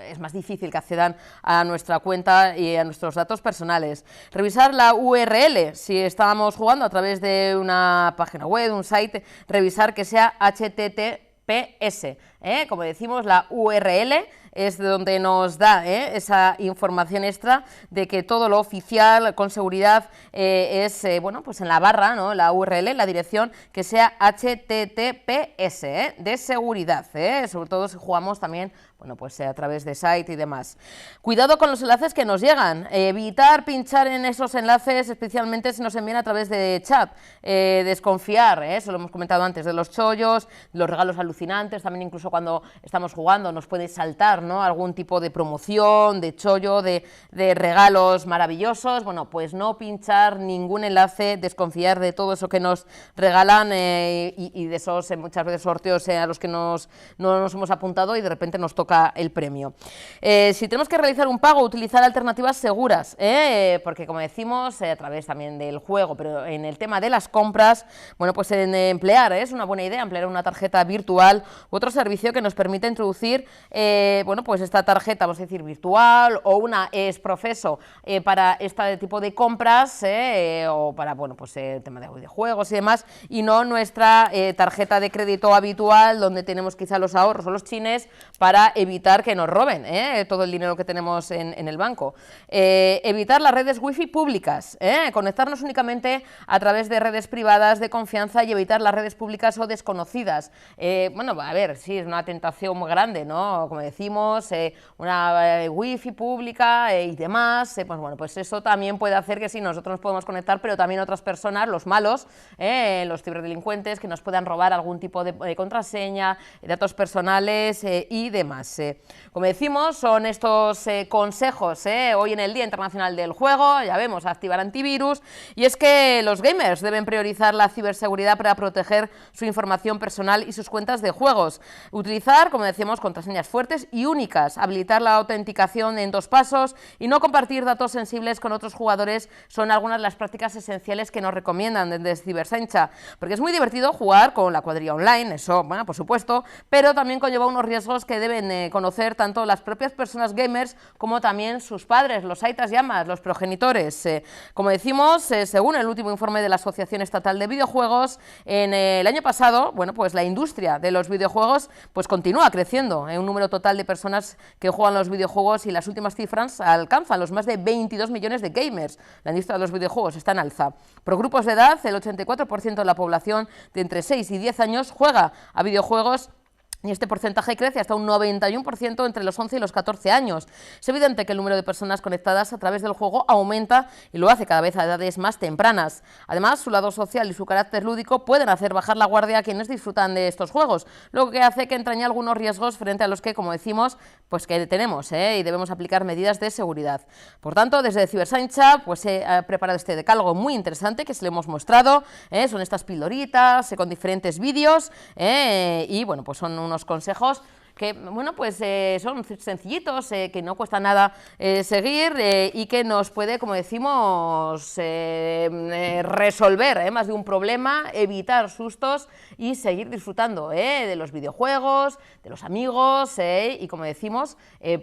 es más difícil que accedan a nuestra cuenta y a nuestros datos personales. Revisar la URL, si estamos jugando a través de una página web, un site, revisar que sea HTTPS. Como decimos, la URL es donde nos da esa información extra de que todo lo oficial con seguridad es, bueno, pues en la barra, ¿no?, la URL, la dirección, que sea HTTPS, de seguridad, sobre todo si jugamos también, bueno, pues a través de site y demás. Cuidado con los enlaces que nos llegan, evitar pinchar en esos enlaces, especialmente si nos envían a través de chat, desconfiar, eso lo hemos comentado antes, de los chollos, los regalos alucinantes, también incluso cuando estamos jugando nos puede saltar, ¿no?, algún tipo de promoción, de chollo, de regalos maravillosos. Bueno, pues no pinchar ningún enlace, desconfiar de todo eso que nos regalan y de esos muchas veces sorteos a los que no nos hemos apuntado y de repente nos toca el premio. Si tenemos que realizar un pago, utilizar alternativas seguras, porque como decimos, a través también del juego, pero en el tema de las compras, bueno, pues emplear, es una buena idea emplear una tarjeta virtual u otro servicio que nos permita introducir, bueno, pues esta tarjeta, vamos a decir, virtual o una exprofeso para este tipo de compras o para, bueno, pues el tema de videojuegos y demás, y no nuestra tarjeta de crédito habitual donde tenemos quizá los ahorros o los chines para evitar que nos roben todo el dinero que tenemos en el banco. Evitar las redes wifi públicas, conectarnos únicamente a través de redes privadas de confianza y evitar las redes públicas o desconocidas. Bueno, a ver, sí, es una tentación muy grande, ¿no? Como decimos, una wifi pública y demás, pues bueno, pues eso también puede hacer que sí, nosotros nos podemos conectar, pero también otras personas, los malos, los ciberdelincuentes, que nos puedan robar algún tipo de contraseña, datos personales y demás. Como decimos, son estos consejos hoy en el Día Internacional del Juego, ya vemos, activar antivirus, y es que los gamers deben priorizar la ciberseguridad para proteger su información personal y sus cuentas de juegos. Utilizar, como decíamos, contraseñas fuertes y únicas, habilitar la autenticación en 2 pasos y no compartir datos sensibles con otros jugadores son algunas de las prácticas esenciales que nos recomiendan desde Cibersaincha, porque es muy divertido jugar con la cuadrilla online, eso, bueno, por supuesto, pero también conlleva unos riesgos que deben conocer tanto las propias personas gamers como también sus padres, los aitas y amas, los progenitores. Como decimos, según el último informe de la Asociación Estatal de Videojuegos, en el año pasado, bueno, pues la industria de los videojuegos pues continúa creciendo, un número total de personas que juegan los videojuegos y las últimas cifras alcanzan los más de 22 millones de gamers. La industria de los videojuegos está en alza. Por grupos de edad, el 84% de la población de entre 6 y 10 años juega a videojuegos, y este porcentaje crece hasta un 91% entre los 11 y los 14 años. Es evidente que el número de personas conectadas a través del juego aumenta y lo hace cada vez a edades más tempranas. Además, su lado social y su carácter lúdico pueden hacer bajar la guardia a quienes disfrutan de estos juegos, lo que hace que entrañe algunos riesgos frente a los que, como decimos, pues que tenemos y debemos aplicar medidas de seguridad. Por tanto, desde Cibersaincha pues he preparado este decálogo muy interesante que se le hemos mostrado, son estas pildoritas con diferentes vídeos y bueno, pues son unos consejos que, bueno, pues son sencillitos, que no cuesta nada seguir y que nos puede, como decimos, resolver más de un problema, evitar sustos y seguir disfrutando de los videojuegos, de los amigos y, como decimos,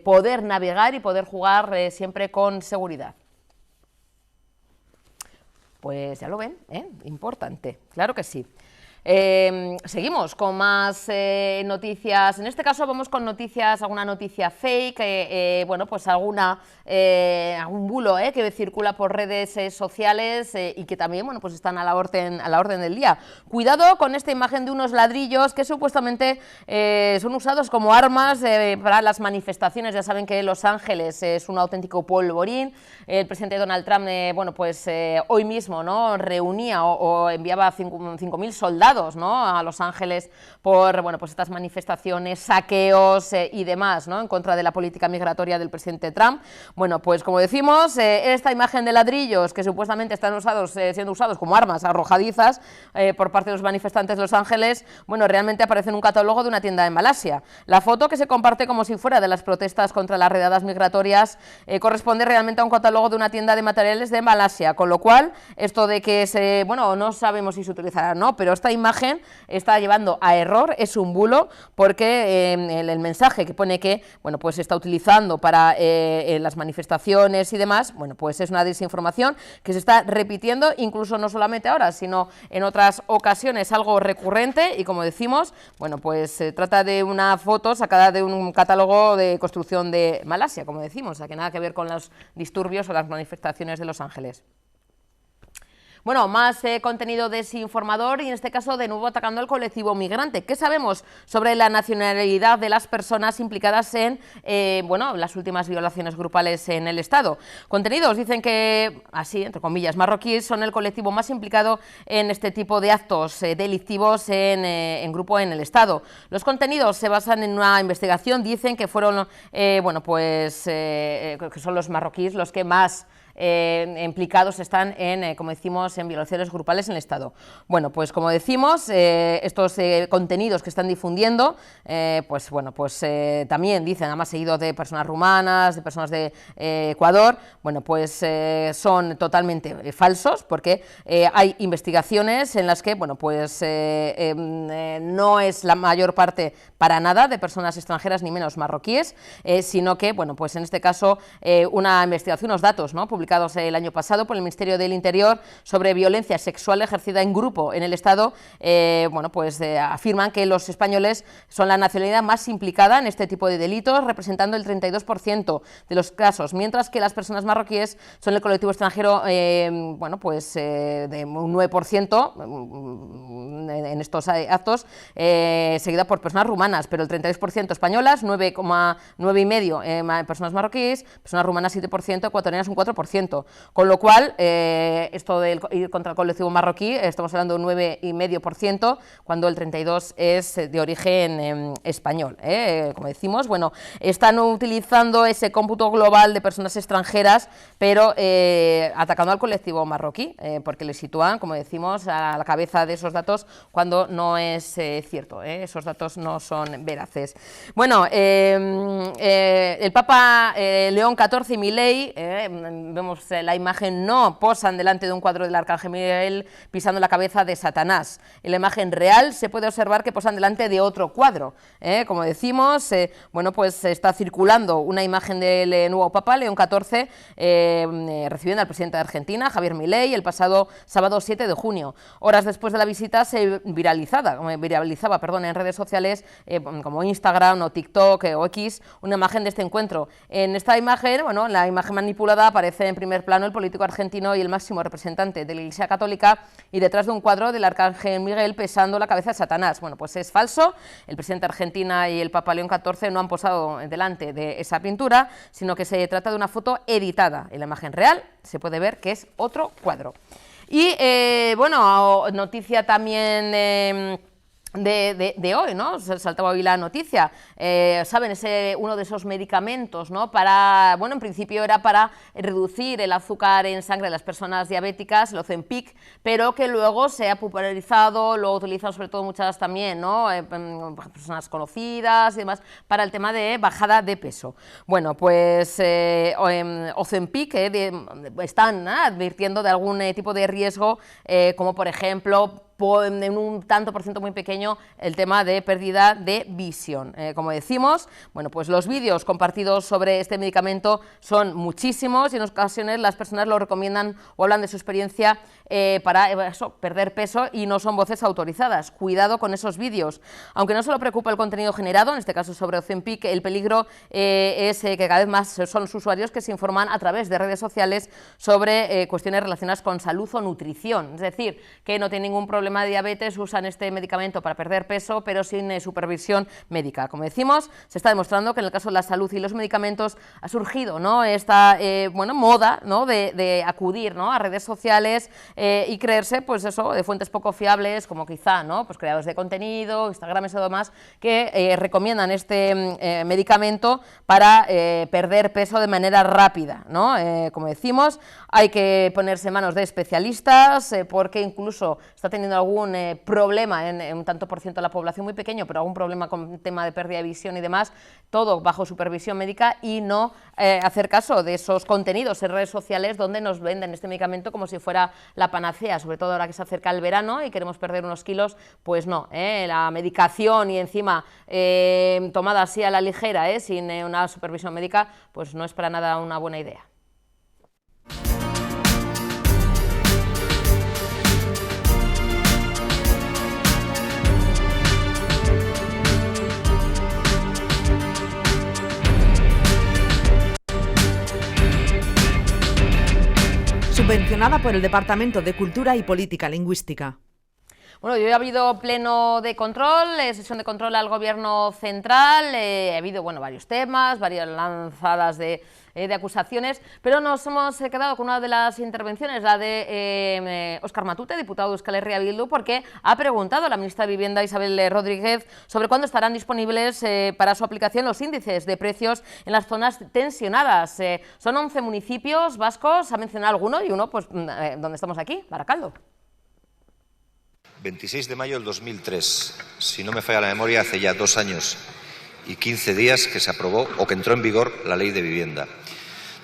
poder navegar y poder jugar siempre con seguridad. Pues ya lo ven, importante, claro que sí. Seguimos con más noticias. En este caso vamos con noticias, alguna noticia fake, bueno, pues algún bulo que circula por redes sociales y que también, bueno, pues están a la orden del día. Cuidado con esta imagen de unos ladrillos que supuestamente son usados como armas para las manifestaciones. Ya saben que Los Ángeles es un auténtico polvorín. El presidente Donald Trump, bueno, pues hoy mismo, ¿no?, reunía o enviaba 5.000 soldados, ¿no?, a Los Ángeles por, bueno, pues estas manifestaciones, saqueos y demás, ¿no?, en contra de la política migratoria del presidente Trump. Bueno, pues como decimos, esta imagen de ladrillos que supuestamente están siendo usados como armas arrojadizas por parte de los manifestantes de Los Ángeles, bueno, realmente aparece en un catálogo de una tienda en Malasia. La foto, que se comparte como si fuera de las protestas contra las redadas migratorias, corresponde realmente a un catálogo de una tienda de materiales de Malasia, con lo cual esto de que bueno, no sabemos si se utilizará o no, pero esta imagen está llevando a error, es un bulo, porque el mensaje que pone que, bueno, pues se está utilizando para las manifestaciones y demás, bueno, pues es una desinformación que se está repitiendo, incluso no solamente ahora, sino en otras ocasiones, algo recurrente, y como decimos, bueno, pues se trata de una foto sacada de un catálogo de construcción de Malasia, como decimos, o sea, que nada que ver con los disturbios o las manifestaciones de Los Ángeles. Bueno, más contenido desinformador y en este caso de nuevo atacando al colectivo migrante. ¿Qué sabemos sobre la nacionalidad de las personas implicadas en bueno, las últimas violaciones grupales en el Estado? Contenidos dicen que, así, entre comillas, marroquíes son el colectivo más implicado en este tipo de actos delictivos en grupo en el Estado. Los contenidos se basan en una investigación, dicen que fueron, bueno, pues que son los marroquíes los que más implicados están en, como decimos, en violaciones grupales en el Estado. Bueno, pues como decimos, estos contenidos que están difundiendo, pues bueno, pues también dicen, además seguido de personas rumanas, de personas de Ecuador, bueno, pues son totalmente falsos, porque hay investigaciones en las que, bueno, pues no es la mayor parte para nada de personas extranjeras ni menos marroquíes, sino que, bueno, pues en este caso una investigación, unos datos, ¿no?, publicados el año pasado por el Ministerio del Interior sobre violencia sexual ejercida en grupo en el Estado, bueno, pues afirman que los españoles son la nacionalidad más implicada en este tipo de delitos, representando el 32% de los casos, mientras que las personas marroquíes son el colectivo extranjero, bueno, pues de un 9% en estos actos, seguida por personas rumanas, pero el 32% españolas, 9,5% personas marroquíes, personas rumanas 7%, ecuatorianas un 4%. Con lo cual, esto de ir contra el colectivo marroquí, estamos hablando de un 9,5%, cuando el 32% es de origen español. Como decimos, bueno, están utilizando ese cómputo global de personas extranjeras, pero atacando al colectivo marroquí, porque le sitúan, como decimos, a la cabeza de esos datos, cuando no es cierto, esos datos no son veraces. Bueno, el Papa León XIV y Milei, vemos la imagen, no posan delante de un cuadro del Arcángel Miguel pisando la cabeza de Satanás. En la imagen real se puede observar que posan delante de otro cuadro. Como decimos, bueno, pues está circulando una imagen del nuevo Papa León XIV recibiendo al presidente de Argentina, Javier Milei, el pasado sábado 7 de junio. Horas después de la visita se viralizaba en redes sociales como Instagram o TikTok o X, una imagen de este encuentro. En esta imagen, bueno, la imagen manipulada aparece en primer plano el político argentino y el máximo representante de la Iglesia Católica, y detrás de un cuadro del Arcángel Miguel pesando la cabeza de Satanás. Bueno, pues es falso. El presidente de Argentina y el Papa León XIV no han posado delante de esa pintura, sino que se trata de una foto editada. En la imagen real se puede ver que es otro cuadro. Y bueno, noticia también de hoy, ¿no? Saltaba hoy la noticia. Saben, uno de esos medicamentos, ¿no? Para, bueno, en principio era para reducir el azúcar en sangre de las personas diabéticas, el Ozempic, pero que luego se ha popularizado, lo utilizan sobre todo muchas también, ¿no? Personas conocidas y demás, para el tema de bajada de peso. Bueno, pues Ozempic están advirtiendo de algún tipo de riesgo, como por ejemplo en un tanto por ciento muy pequeño el tema de pérdida de visión. Como decimos, bueno, pues los vídeos compartidos sobre este medicamento son muchísimos y en ocasiones las personas lo recomiendan o hablan de su experiencia para perder peso y no son voces autorizadas. Cuidado con esos vídeos. Aunque no solo preocupa el contenido generado, en este caso sobre Ozempic, el peligro es que cada vez más son los usuarios que se informan a través de redes sociales sobre cuestiones relacionadas con salud o nutrición. Es decir, que no tienen ningún problema de diabetes, usan este medicamento para perder peso, pero sin supervisión médica. Como decimos, se está demostrando que en el caso de la salud y los medicamentos ha surgido, ¿no?, esta moda, ¿no?, de acudir, ¿no?, a redes sociales y creerse, pues eso, de fuentes poco fiables, como quizá, ¿no?, pues creadores de contenido, Instagram y demás, que recomiendan este medicamento para perder peso de manera rápida, ¿no? Como decimos, hay que ponerse en manos de especialistas porque incluso está teniendo algún problema en un tanto por ciento de la población, muy pequeño, pero algún problema con tema de pérdida de visión y demás, todo bajo supervisión médica y no hacer caso de esos contenidos en redes sociales donde nos venden este medicamento como si fuera la panacea, sobre todo ahora que se acerca el verano y queremos perder unos kilos, pues no, la medicación y encima tomada así a la ligera, sin una supervisión médica, pues no es para nada una buena idea. Subvencionada por el Departamento de Cultura y Política Lingüística. Bueno, hoy ha habido pleno de control, sesión de control al Gobierno central, ha habido varios temas, varias lanzadas de acusaciones, pero nos hemos quedado con una de las intervenciones, la de Óscar Matute, diputado de Euskal Herria Bildu, porque ha preguntado a la ministra de Vivienda, Isabel Rodríguez, sobre cuándo estarán disponibles para su aplicación los índices de precios en las zonas tensionadas. Son 11 municipios vascos, ha mencionado alguno y uno, pues, donde estamos aquí, Barakaldo. 26 de mayo del 2003, si no me falla la memoria, hace ya 2 años y 15 días que se aprobó o que entró en vigor la Ley de Vivienda.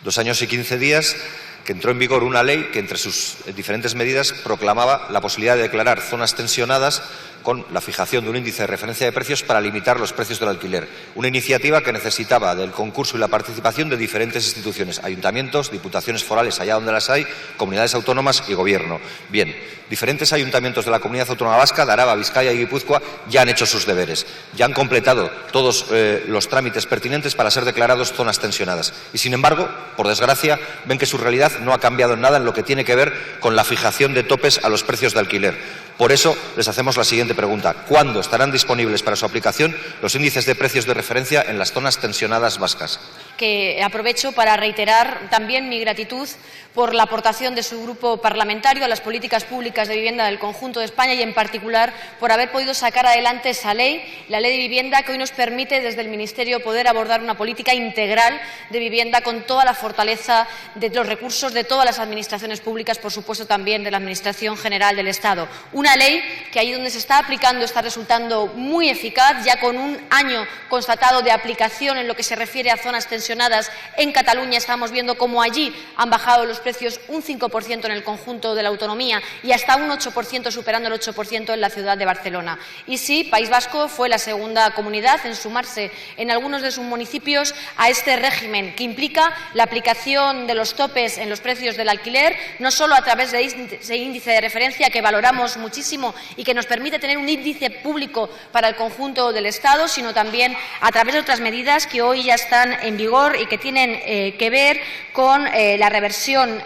2 años y 15 días que entró en vigor una ley que entre sus diferentes medidas proclamaba la posibilidad de declarar zonas tensionadas con la fijación de un índice de referencia de precios para limitar los precios del alquiler. Una iniciativa que necesitaba del concurso y la participación de diferentes instituciones, ayuntamientos, diputaciones forales allá donde las hay, comunidades autónomas y gobierno. Bien, diferentes ayuntamientos de la Comunidad Autónoma Vasca, de Araba, Vizcaya y Guipúzcoa, ya han hecho sus deberes, ya han completado todos los trámites pertinentes para ser declarados zonas tensionadas. Y sin embargo, por desgracia, ven que su realidad no ha cambiado en nada en lo que tiene que ver con la fijación de topes a los precios de alquiler. Por eso les hacemos la siguiente pregunta. ¿Cuándo estarán disponibles para su aplicación los índices de precios de referencia en las zonas tensionadas vascas? Que aprovecho para reiterar también mi gratitud por la aportación de su grupo parlamentario a las políticas públicas de vivienda del conjunto de España y, en particular, por haber podido sacar adelante esa ley, la Ley de Vivienda, que hoy nos permite desde el Ministerio poder abordar una política integral de vivienda con toda la fortaleza de los recursos de todas las administraciones públicas, por supuesto también de la Administración General del Estado. Una ley que ahí donde se está aplicando está resultando muy eficaz, ya con un año constatado de aplicación en lo que se refiere a zonas tensionadas en Cataluña. Estamos viendo cómo allí han bajado los precios un 5% en el conjunto de la autonomía y hasta un 8%, superando el 8% en la ciudad de Barcelona. Y sí, País Vasco fue la segunda comunidad en sumarse en algunos de sus municipios a este régimen que implica la aplicación de los topes en los precios del alquiler, no solo a través de ese índice de referencia que valoramos muchísimo y que nos permite tener un índice público para el conjunto del Estado, sino también a través de otras medidas que hoy ya están en vigor y que tienen que ver con la reversión,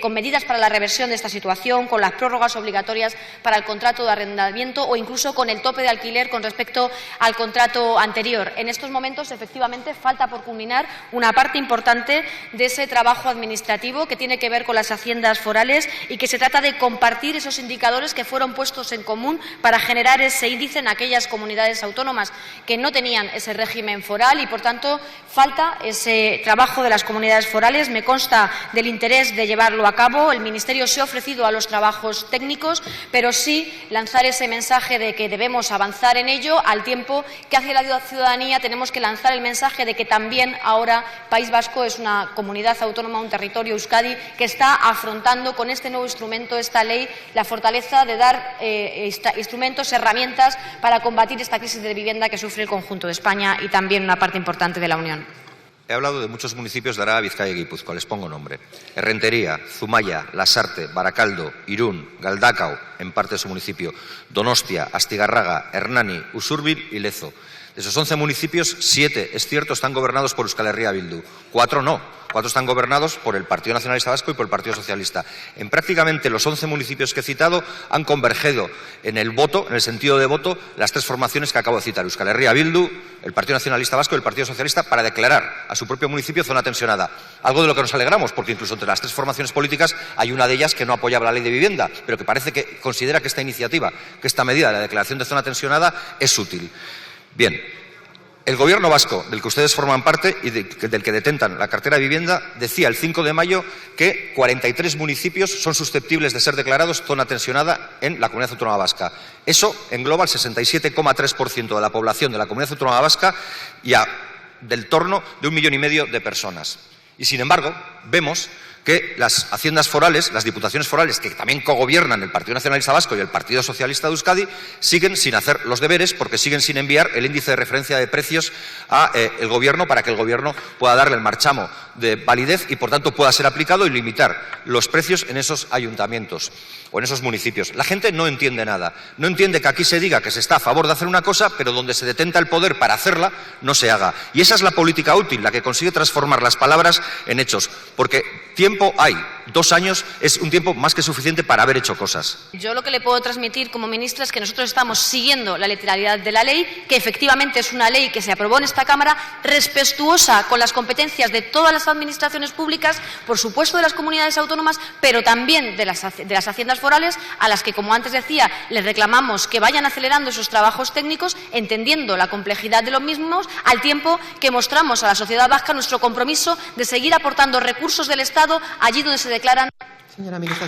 con medidas para la reversión de esta situación, con las prórrogas obligatorias para el contrato de arrendamiento o incluso con el tope de alquiler con respecto al contrato anterior. En estos momentos, efectivamente, falta por culminar una parte importante de ese trabajo administrativo que tiene que ver con las haciendas forales y que se trata de compartir esos indicadores que fueron puestos en común para generar ese índice en aquellas comunidades autónomas que no tenían ese régimen foral y, por tanto, falta ese trabajo de las comunidades forales. Me consta del interés de llevarlo a cabo. El Ministerio se ha ofrecido a los trabajos técnicos, pero sí lanzar ese mensaje de que debemos avanzar en ello, al tiempo que hacia la ciudadanía tenemos que lanzar el mensaje de que también ahora País Vasco es una comunidad autónoma, un territorio Euskadi, que está afrontando con este nuevo instrumento, esta ley, la fortaleza de dar instrumentos, herramientas para combatir esta crisis de vivienda que sufre el conjunto de España y también una parte importante de la Unión. He hablado de muchos municipios de Araba, Vizcaya y Guipúzcoa, les pongo nombre. Errentería, Zumaya, Lasarte, Barakaldo, Irún, Galdakao, en parte de su municipio, Donostia, Astigarraga, Hernani, Usurbil y Lezo. De esos 11 municipios, 7, es cierto, están gobernados por Euskal Herria Bildu. 4 no. 4 están gobernados por el Partido Nacionalista Vasco y por el Partido Socialista. En prácticamente los 11 municipios que he citado han convergido en el voto, en el sentido de voto, las 3 formaciones que acabo de citar, Euskal Herria Bildu, el Partido Nacionalista Vasco y el Partido Socialista, para declarar a su propio municipio zona tensionada. Algo de lo que nos alegramos, porque incluso entre las 3 formaciones políticas hay una de ellas que no apoyaba la ley de vivienda, pero que parece que considera que esta iniciativa, que esta medida de la declaración de zona tensionada es útil. Bien. El Gobierno vasco, del que ustedes forman parte y del que detentan la cartera de vivienda, decía el 5 de mayo que 43 municipios son susceptibles de ser declarados zona tensionada en la Comunidad Autónoma Vasca. Eso engloba el 67,3% de la población de la Comunidad Autónoma Vasca y del torno de 1,5 millones de personas. Y, sin embargo, vemos que las haciendas forales, las diputaciones forales, que también cogobiernan el Partido Nacionalista Vasco y el Partido Socialista de Euskadi, siguen sin hacer los deberes porque siguen sin enviar el índice de referencia de precios al Gobierno para que el Gobierno pueda darle el marchamo de validez y, por tanto, pueda ser aplicado y limitar los precios en esos ayuntamientos o en esos municipios. La gente no entiende nada. No entiende que aquí se diga que se está a favor de hacer una cosa, pero donde se detenta el poder para hacerla, no se haga. Y esa es la política útil, la que consigue transformar las palabras en hechos. Porque tiempo hay. 2 años es un tiempo más que suficiente para haber hecho cosas. Yo lo que le puedo transmitir como ministra es que nosotros estamos siguiendo la literalidad de la ley, que efectivamente es una ley que se aprobó en esta Cámara, respetuosa con las competencias de todas las administraciones públicas, por supuesto de las comunidades autónomas, pero también de las haciendas forales, a las que, como antes decía, les reclamamos que vayan acelerando esos trabajos técnicos, entendiendo la complejidad de los mismos, al tiempo que mostramos a la sociedad vasca nuestro compromiso de seguir aportando recursos del Estado allí donde se declaran. Señora ministra.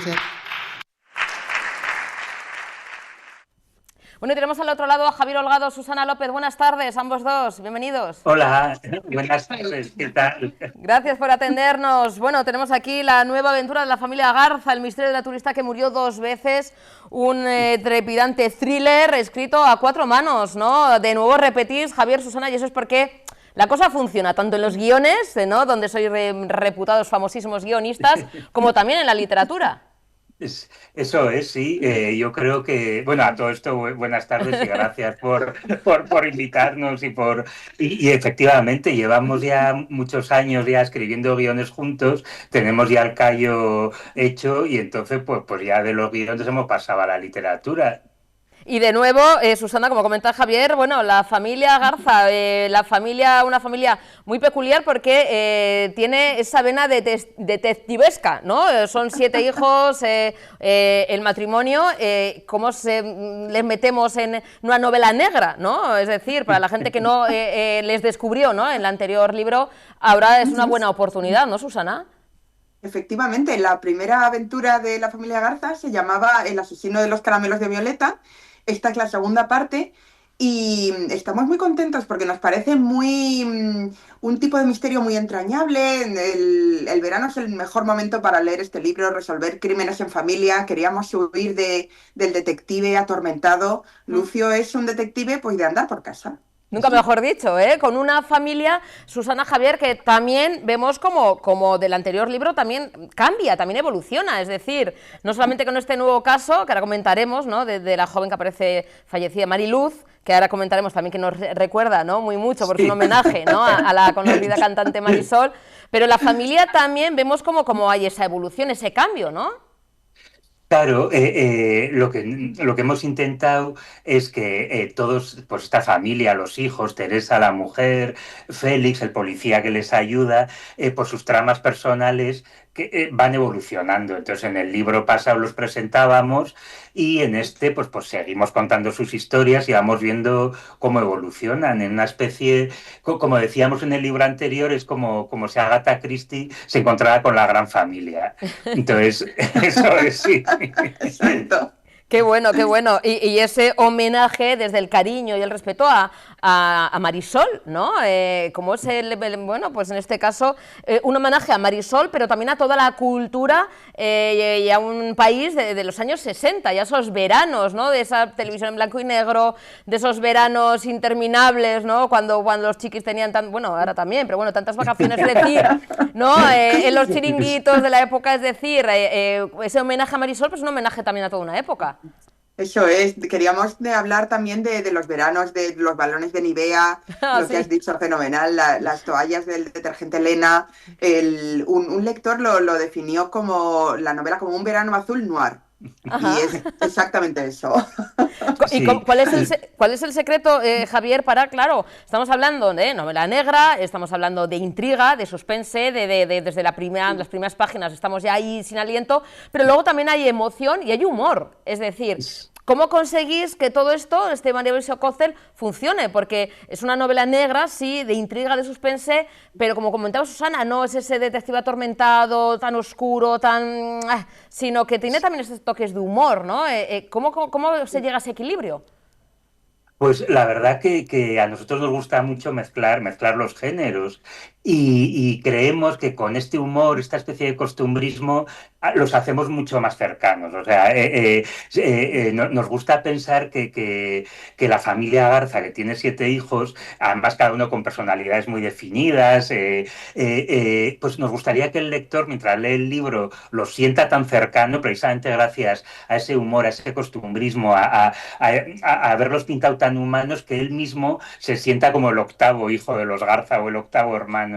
Bueno, y tenemos al otro lado a Javier Holgado, Susana López. Buenas tardes, ambos dos. Bienvenidos. Hola, buenas tardes. ¿Qué tal? Gracias por atendernos. Bueno, tenemos aquí la nueva aventura de la familia Garza, el misterio de la turista que murió 2 veces. Un trepidante thriller escrito a 4 manos, ¿no? De nuevo repetís, Javier, Susana, y eso es porque la cosa funciona tanto en los guiones, ¿no? Donde sois reputados famosísimos guionistas, como también en la literatura. Eso es, sí. Yo creo que, bueno, a todo esto, buenas tardes y gracias por invitarnos y efectivamente llevamos ya muchos años ya escribiendo guiones juntos, tenemos ya el callo hecho y entonces pues ya de los guiones hemos pasado a la literatura. Y de nuevo, Susana, como comenta Javier, bueno, la familia Garza, una familia muy peculiar porque tiene esa vena detectivesca, ¿no? Son 7 hijos, el matrimonio, ¿cómo les metemos en una novela negra, ¿no? Es decir, para la gente que no les descubrió, ¿no? En el anterior libro, ahora es una buena oportunidad, ¿no, Susana? Efectivamente, la primera aventura de la familia Garza se llamaba El asesino de los caramelos de Violeta. Esta es la segunda parte y estamos muy contentos porque nos parece un tipo de misterio muy entrañable. El verano es el mejor momento para leer este libro, resolver crímenes en familia. Queríamos huir del detective atormentado. Lucio es un detective pues de andar por casa. Nunca mejor dicho, ¿eh? Con una familia, Susana, Javier, que también vemos como del anterior libro también cambia, también evoluciona, es decir, no solamente con este nuevo caso, que ahora comentaremos, ¿no? de la joven que aparece fallecida, Mariluz, que ahora comentaremos también, que nos recuerda, ¿no? Muy mucho, porque es un homenaje, ¿no? a la conocida cantante Marisol, pero la familia también vemos como hay esa evolución, ese cambio, ¿no? Claro, lo que hemos intentado es que todos, pues esta familia, los hijos, Teresa, la mujer, Félix, el policía que les ayuda, por sus tramas personales que van evolucionando. Entonces, en el libro pasado los presentábamos y en este, pues seguimos contando sus historias y vamos viendo cómo evolucionan en una especie, como decíamos en el libro anterior, es como si Agatha Christie se encontrara con la gran familia. Entonces, eso es, sí. Exacto. Qué bueno, qué bueno. Y ese homenaje desde el cariño y el respeto a Marisol, ¿no? Como es bueno, pues en este caso, un homenaje a Marisol, pero también a toda la cultura y a un país de los años 60, ya esos veranos, ¿no? De esa televisión en blanco y negro, de esos veranos interminables, ¿no? Cuando los chiquis tenían bueno, ahora también, pero bueno, tantas vacaciones, es decir, ¿no? En los chiringuitos de la época, es decir, ese homenaje a Marisol, pues un homenaje también a toda una época. Eso es, queríamos hablar también de los veranos, de los balones de Nivea, lo que has dicho, fenomenal, las toallas del detergente Lena. Un lector lo definió como la novela como un verano azul noir. Ajá. Y es exactamente eso. ¿Y cuál es el secreto, Javier, para, claro, estamos hablando de novela negra, estamos hablando de intriga, de suspense, desde las primeras páginas estamos ya ahí sin aliento, pero luego también hay emoción y hay humor, es decir, ¿cómo conseguís que todo esto, este Maravilloso Cóctel, funcione? Porque es una novela negra, sí, de intriga, de suspense, pero como comentaba Susana, no es ese detective atormentado, tan oscuro, sino que tiene también esos toques de humor, ¿no? ¿Cómo se llega a ese equilibrio? Pues la verdad que a nosotros nos gusta mucho mezclar los géneros y creemos que con este humor, esta especie de costumbrismo, los hacemos mucho más cercanos. O sea, nos gusta pensar que la familia Garza, que tiene 7 hijos, además cada uno con personalidades muy definidas, pues nos gustaría que el lector, mientras lee el libro, lo sienta tan cercano, precisamente gracias a ese humor, a ese costumbrismo, a verlos pintados tan humanos, que él mismo se sienta como el octavo hijo de los Garza o el octavo hermano.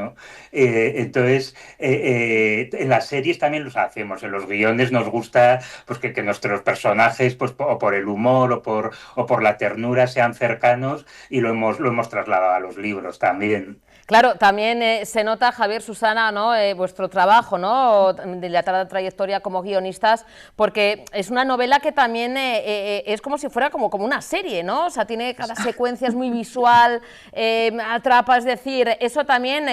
Entonces, en las series también los hacemos, en los guiones nos gusta pues, que nuestros personajes, pues, o por el humor o por la ternura, sean cercanos, y lo hemos trasladado a los libros también. Claro, también se nota, Javier, Susana, ¿no? Vuestro trabajo, ¿no? De la trayectoria como guionistas, porque es una novela que también es como si fuera como una serie, ¿no? O sea, tiene cada secuencia, es muy visual, atrapa, es decir, eso también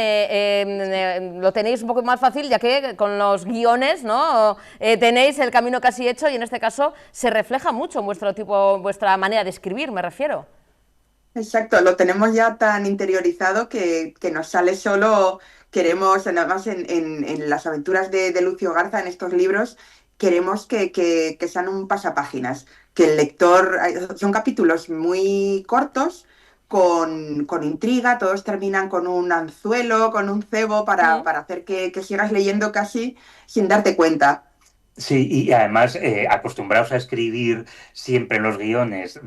lo tenéis un poco más fácil, ya que con los guiones, ¿no? Tenéis el camino casi hecho y en este caso se refleja mucho en vuestra manera de escribir, me refiero. Exacto, lo tenemos ya tan interiorizado que nos sale solo. Queremos, además en las aventuras de Lucio Garza, en estos libros, queremos que sean un pasapáginas, que el lector, son capítulos muy cortos, con intriga, todos terminan con un anzuelo, con un cebo, para hacer que sigas leyendo casi sin darte cuenta. Sí, y además acostumbrados a escribir siempre los guiones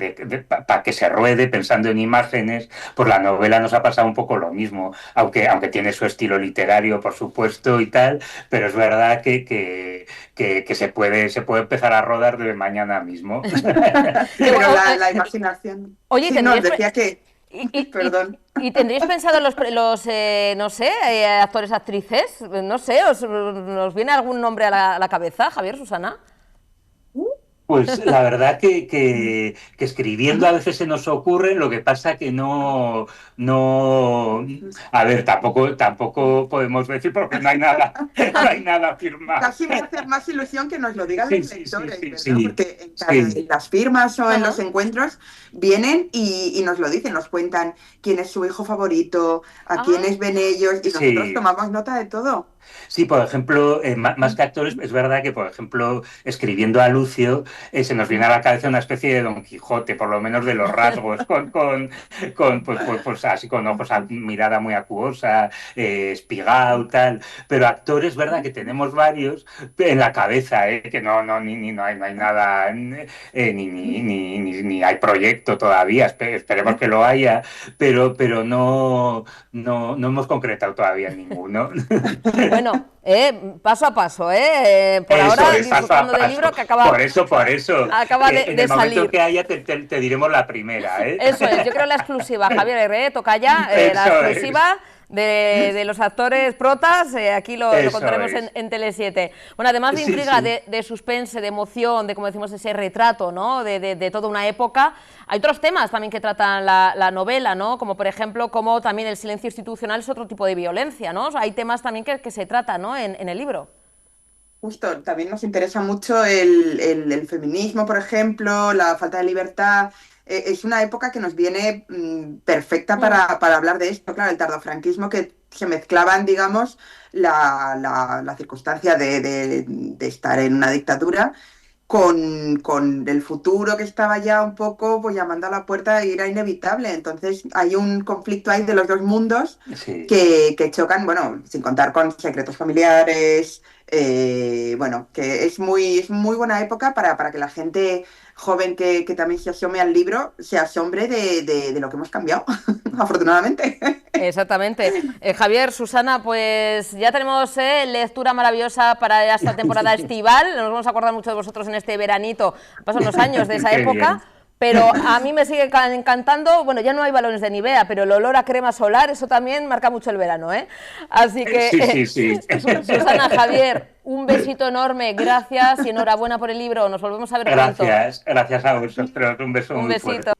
para que se ruede pensando en imágenes, pues la novela nos ha pasado un poco lo mismo, aunque tiene su estilo literario, por supuesto, y tal, pero es verdad que se puede empezar a rodar desde mañana mismo. Pero la imaginación... Oye, sí, nos decía que... Perdón. ¿Y tendréis pensado los no sé, actores, actrices? No sé, ¿nos viene algún nombre a la cabeza, Javier, Susana? Pues la verdad que escribiendo a veces se nos ocurre, lo que pasa que no, a ver, tampoco podemos decir porque no hay nada firmado. Casi me hace más ilusión que nos lo digan los lectores, ¿verdad? Porque en las firmas o en los encuentros vienen y nos lo dicen, nos cuentan quién es su hijo favorito, a quiénes ven ellos, y nosotros tomamos nota de todo. Sí, por ejemplo, más que actores, es verdad que, por ejemplo, escribiendo a Lucio, se nos viene a la cabeza una especie de Don Quijote, por lo menos de los rasgos, pues así con ojos, mirada muy acuosa, espigado, tal. Pero actores, es verdad que tenemos varios en la cabeza, que no hay nada, ni hay proyecto todavía, esperemos que lo haya, pero no hemos concretado todavía ninguno. Bueno, paso a paso, por eso, ahora disfrutando del libro que acaba... Por eso. Acaba de en el salir. momento que haya te diremos la primera, Eso es, yo creo la exclusiva, Javier, toca ya la exclusiva de los actores protas, aquí lo contaremos en Tele7. Bueno, además de intriga, de suspense, de emoción, de, como decimos, ese retrato, ¿no? de toda una época, hay otros temas también que tratan la novela, ¿no? Como por ejemplo, como también el silencio institucional es otro tipo de violencia, ¿no? O sea, hay temas también que se tratan, ¿no? en el libro. justo, también nos interesa mucho el feminismo, por ejemplo, la falta de libertad. Es una época que nos viene perfecta para hablar de esto. Claro, el tardofranquismo, que se mezclaban, digamos, la circunstancia de estar en una dictadura con el futuro que estaba ya un poco pues llamando a la puerta y era inevitable. Entonces hay un conflicto ahí de los dos mundos que chocan, bueno, sin contar con secretos familiares, bueno, que es muy buena época para que la gente joven que también se asome al libro se asombre de lo que hemos cambiado, afortunadamente. Exactamente. Javier, Susana, pues ya tenemos lectura maravillosa para esta temporada estival. Nos vamos a acordar mucho de vosotros en este veranito. Pasan los años de esa época. Pero a mí me sigue encantando, bueno, ya no hay balones de Nivea, pero el olor a crema solar, eso también marca mucho el verano, ¿eh? Así que, sí. Susana, Javier, un besito enorme, gracias y enhorabuena por el libro, nos volvemos a ver pronto. Gracias a vosotros, un beso muy fuerte.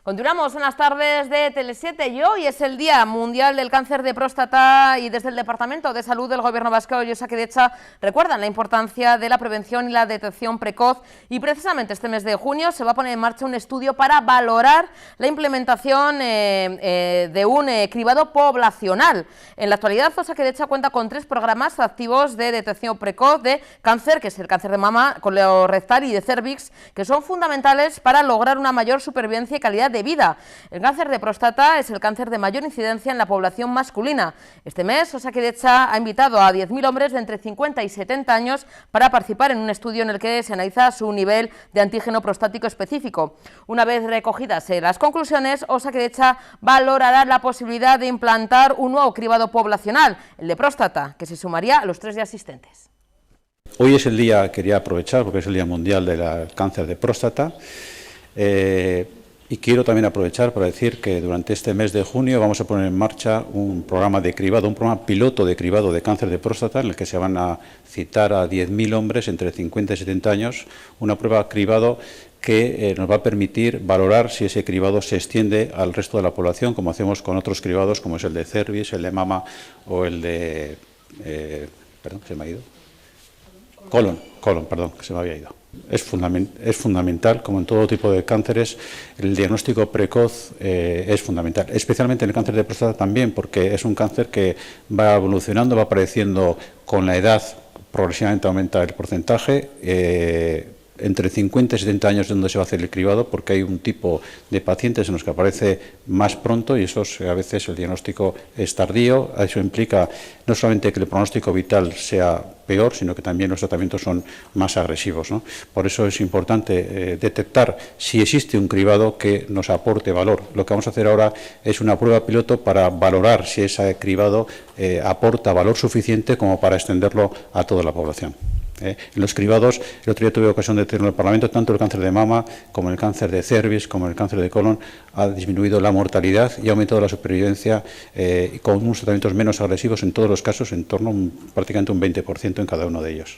Continuamos en las tardes de Tele7 y hoy es el Día Mundial del Cáncer de Próstata y desde el Departamento de Salud del Gobierno vasco y Osakidetza recuerdan la importancia de la prevención y la detección precoz y precisamente este mes de junio se va a poner en marcha un estudio para valorar la implementación de un cribado poblacional. En la actualidad Osakidetza cuenta con 3 programas activos de detección precoz de cáncer, que es el cáncer de mama, colorectal y de cérvix, que son fundamentales para lograr una mayor supervivencia y calidad de vida. El cáncer de próstata es el cáncer de mayor incidencia en la población masculina. Este mes, Osakidetza ha invitado a 10.000 hombres de entre 50 y 70 años para participar en un estudio en el que se analiza su nivel de antígeno prostático específico. Una vez recogidas las conclusiones, Osakidetza valorará la posibilidad de implantar un nuevo cribado poblacional, el de próstata, que se sumaría a los 3 ya existentes. Hoy es el día, quería aprovechar, porque es el Día Mundial del Cáncer de Próstata. Y quiero también aprovechar para decir que durante este mes de junio vamos a poner en marcha un programa de cribado, un programa piloto de cribado de cáncer de próstata, en el que se van a citar a 10.000 hombres entre 50 y 70 años, una prueba cribado que nos va a permitir valorar si ese cribado se extiende al resto de la población, como hacemos con otros cribados, como es el de cervix, el de mama o el de... perdón, se me ha ido. Colon, perdón, que se me había ido. Es fundamental, como en todo tipo de cánceres, el diagnóstico precoz es fundamental, especialmente en el cáncer de próstata también, porque es un cáncer que va evolucionando, va apareciendo con la edad, progresivamente aumenta el porcentaje, entre 50 y 70 años es donde se va a hacer el cribado, porque hay un tipo de pacientes en los que aparece más pronto y esos a veces el diagnóstico es tardío. Eso implica no solamente que el pronóstico vital sea peor, sino que también los tratamientos son más agresivos, ¿no? Por eso es importante detectar si existe un cribado que nos aporte valor. Lo que vamos a hacer ahora es una prueba piloto para valorar si ese cribado aporta valor suficiente como para extenderlo a toda la población. En los cribados, el otro día tuve ocasión de tenerlo en el Parlamento, tanto el cáncer de mama como el cáncer de cervix, como el cáncer de colon, ha disminuido la mortalidad y ha aumentado la supervivencia con unos tratamientos menos agresivos en todos los casos, en torno a prácticamente un 20% en cada uno de ellos.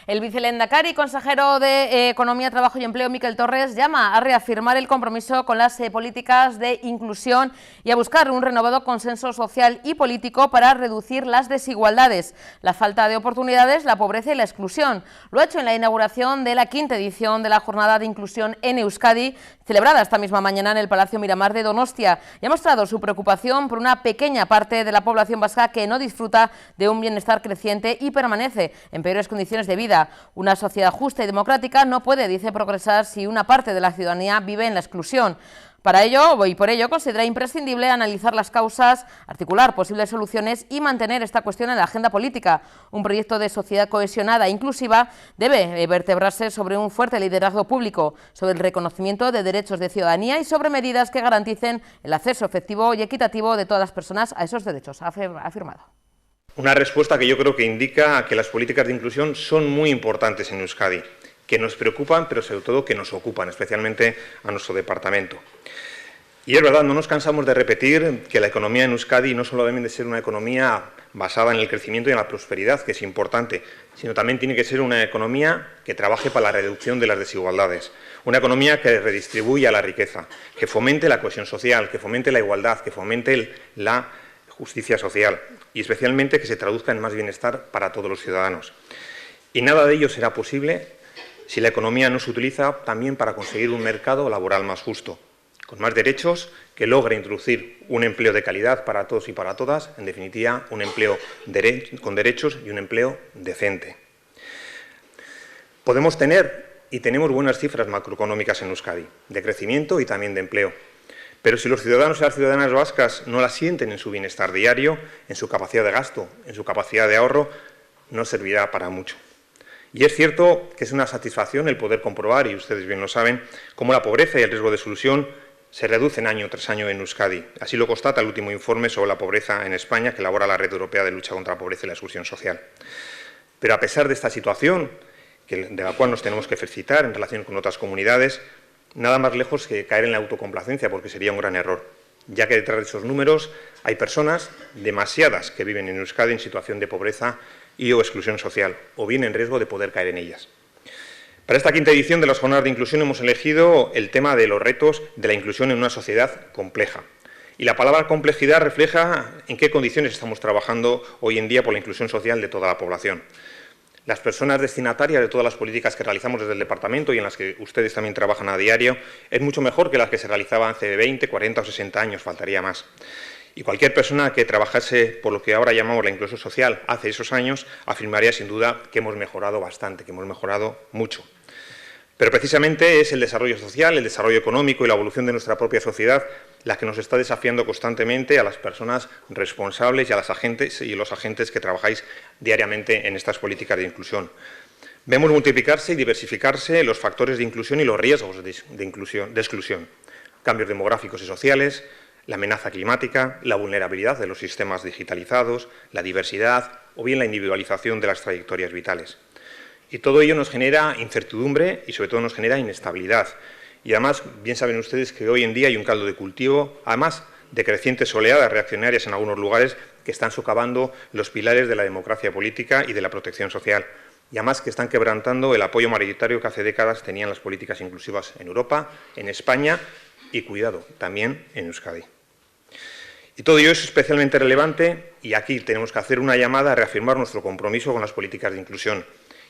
El vicelehendakari, consejero de Economía, Trabajo y Empleo, Miquel Torres, llama a reafirmar el compromiso con las políticas de inclusión y a buscar un renovado consenso social y político para reducir las desigualdades, la falta de oportunidades, la pobreza y la exclusión. Lo ha hecho en la inauguración de la 5ª edición de la Jornada de Inclusión en Euskadi, celebrada esta misma mañana en el Palacio Miramar de Donostia, y ha mostrado su preocupación por una pequeña parte de la población vasca que no disfruta de un bienestar creciente y permanece en peores condiciones de vida. Una sociedad justa y democrática no puede, dice, progresar si una parte de la ciudadanía vive en la exclusión. Por ello, considera imprescindible analizar las causas, articular posibles soluciones y mantener esta cuestión en la agenda política. Un proyecto de sociedad cohesionada e inclusiva debe vertebrarse sobre un fuerte liderazgo público, sobre el reconocimiento de derechos de ciudadanía y sobre medidas que garanticen el acceso efectivo y equitativo de todas las personas a esos derechos, ha afirmado. Una respuesta que yo creo que indica que las políticas de inclusión son muy importantes en Euskadi, que nos preocupan, pero sobre todo que nos ocupan, especialmente a nuestro departamento. Y es verdad, no nos cansamos de repetir que la economía en Euskadi no solo debe de ser una economía basada en el crecimiento y en la prosperidad, que es importante, sino también tiene que ser una economía que trabaje para la reducción de las desigualdades, una economía que redistribuya la riqueza, que fomente la cohesión social, que fomente la igualdad, que fomente la justicia social y especialmente que se traduzca en más bienestar para todos los ciudadanos. Y nada de ello será posible si la economía no se utiliza también para conseguir un mercado laboral más justo, con más derechos, que logre introducir un empleo de calidad para todos y para todas, en definitiva, un empleo con derechos y un empleo decente. Podemos tener y tenemos buenas cifras macroeconómicas en Euskadi, de crecimiento y también de empleo. Pero si los ciudadanos y las ciudadanas vascas no las sienten en su bienestar diario, en su capacidad de gasto, en su capacidad de ahorro, no servirá para mucho. Y es cierto que es una satisfacción el poder comprobar, y ustedes bien lo saben, cómo la pobreza y el riesgo de exclusión se reducen año tras año en Euskadi. Así lo constata el último informe sobre la pobreza en España que elabora la Red Europea de Lucha contra la Pobreza y la Exclusión Social. Pero a pesar de esta situación, de la cual nos tenemos que felicitar en relación con otras comunidades, nada más lejos que caer en la autocomplacencia, porque sería un gran error, ya que detrás de esos números hay personas, demasiadas, que viven en Euskadi en situación de pobreza y o exclusión social, o bien en riesgo de poder caer en ellas. Para esta quinta edición de las Jornadas de Inclusión hemos elegido el tema de los retos de la inclusión en una sociedad compleja. Y la palabra complejidad refleja en qué condiciones estamos trabajando hoy en día por la inclusión social de toda la población. Las personas destinatarias de todas las políticas que realizamos desde el Departamento y en las que ustedes también trabajan a diario es mucho mejor que las que se realizaban hace 20, 40 o 60 años, faltaría más. Y cualquier persona que trabajase por lo que ahora llamamos la inclusión social hace esos años afirmaría sin duda que hemos mejorado bastante, que hemos mejorado mucho. Pero precisamente es el desarrollo social, el desarrollo económico y la evolución de nuestra propia sociedad la que nos está desafiando constantemente a las personas responsables y a las agentes y los agentes que trabajáis diariamente en estas políticas de inclusión. Vemos multiplicarse y diversificarse los factores de inclusión y los riesgos de exclusión. Cambios demográficos y sociales, la amenaza climática, la vulnerabilidad de los sistemas digitalizados, la diversidad o bien la individualización de las trayectorias vitales. Y todo ello nos genera incertidumbre y sobre todo nos genera inestabilidad. Y además, bien saben ustedes que hoy en día hay un caldo de cultivo, además de crecientes oleadas reaccionarias en algunos lugares que están socavando los pilares de la democracia política y de la protección social. Y además que están quebrantando el apoyo mayoritario que hace décadas tenían las políticas inclusivas en Europa, en España y, cuidado, también en Euskadi. Y todo ello es especialmente relevante y aquí tenemos que hacer una llamada a reafirmar nuestro compromiso con las políticas de inclusión.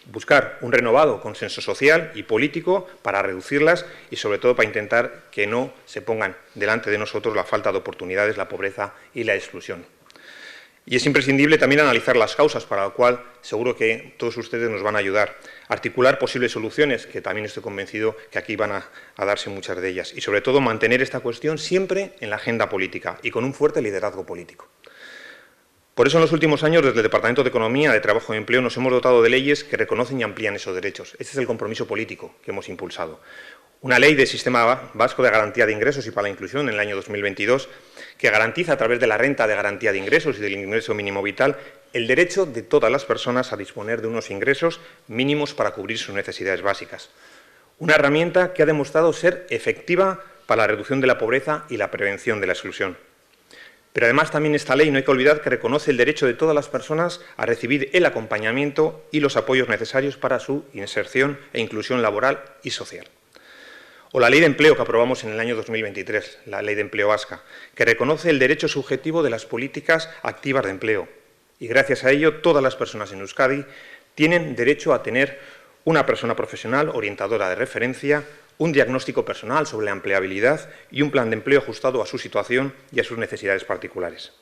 Buscar un renovado consenso social y político para reducirlas y, sobre todo, para intentar que no se pongan delante de nosotros la falta de oportunidades, la pobreza y la exclusión. Y es imprescindible también analizar las causas, para lo cual seguro que todos ustedes nos van a ayudar. Articular posibles soluciones, que también estoy convencido que aquí van a darse muchas de ellas. Y, sobre todo, mantener esta cuestión siempre en la agenda política y con un fuerte liderazgo político. Por eso, en los últimos años, desde el Departamento de Economía, de Trabajo y Empleo, nos hemos dotado de leyes que reconocen y amplían esos derechos. Este es el compromiso político que hemos impulsado. Una ley del Sistema Vasco de Garantía de Ingresos y para la Inclusión en el año 2022, que garantiza a través de la Renta de Garantía de Ingresos y del Ingreso Mínimo Vital el derecho de todas las personas a disponer de unos ingresos mínimos para cubrir sus necesidades básicas. Una herramienta que ha demostrado ser efectiva para la reducción de la pobreza y la prevención de la exclusión. Pero además también esta ley no hay que olvidar que reconoce el derecho de todas las personas a recibir el acompañamiento y los apoyos necesarios para su inserción e inclusión laboral y social. O la Ley de Empleo que aprobamos en el año 2023, la Ley de Empleo Vasca, que reconoce el derecho subjetivo de las políticas activas de empleo. Y gracias a ello todas las personas en Euskadi tienen derecho a tener una persona profesional orientadora de referencia, un diagnóstico personal sobre la empleabilidad y un plan de empleo ajustado a su situación y a sus necesidades particulares.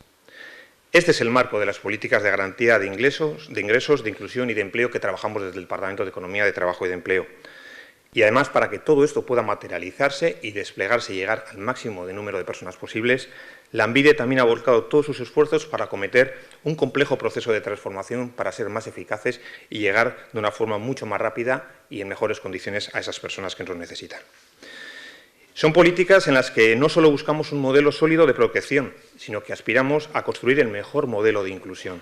Este es el marco de las políticas de garantía de ingresos, de inclusión y de empleo que trabajamos desde el Departamento de Economía, de Trabajo y de Empleo. Y además, para que todo esto pueda materializarse y desplegarse y llegar al máximo de número de personas posibles, Lanbide también ha volcado todos sus esfuerzos para acometer un complejo proceso de transformación para ser más eficaces y llegar de una forma mucho más rápida y en mejores condiciones a esas personas que nos necesitan. Son políticas en las que no solo buscamos un modelo sólido de protección, sino que aspiramos a construir el mejor modelo de inclusión.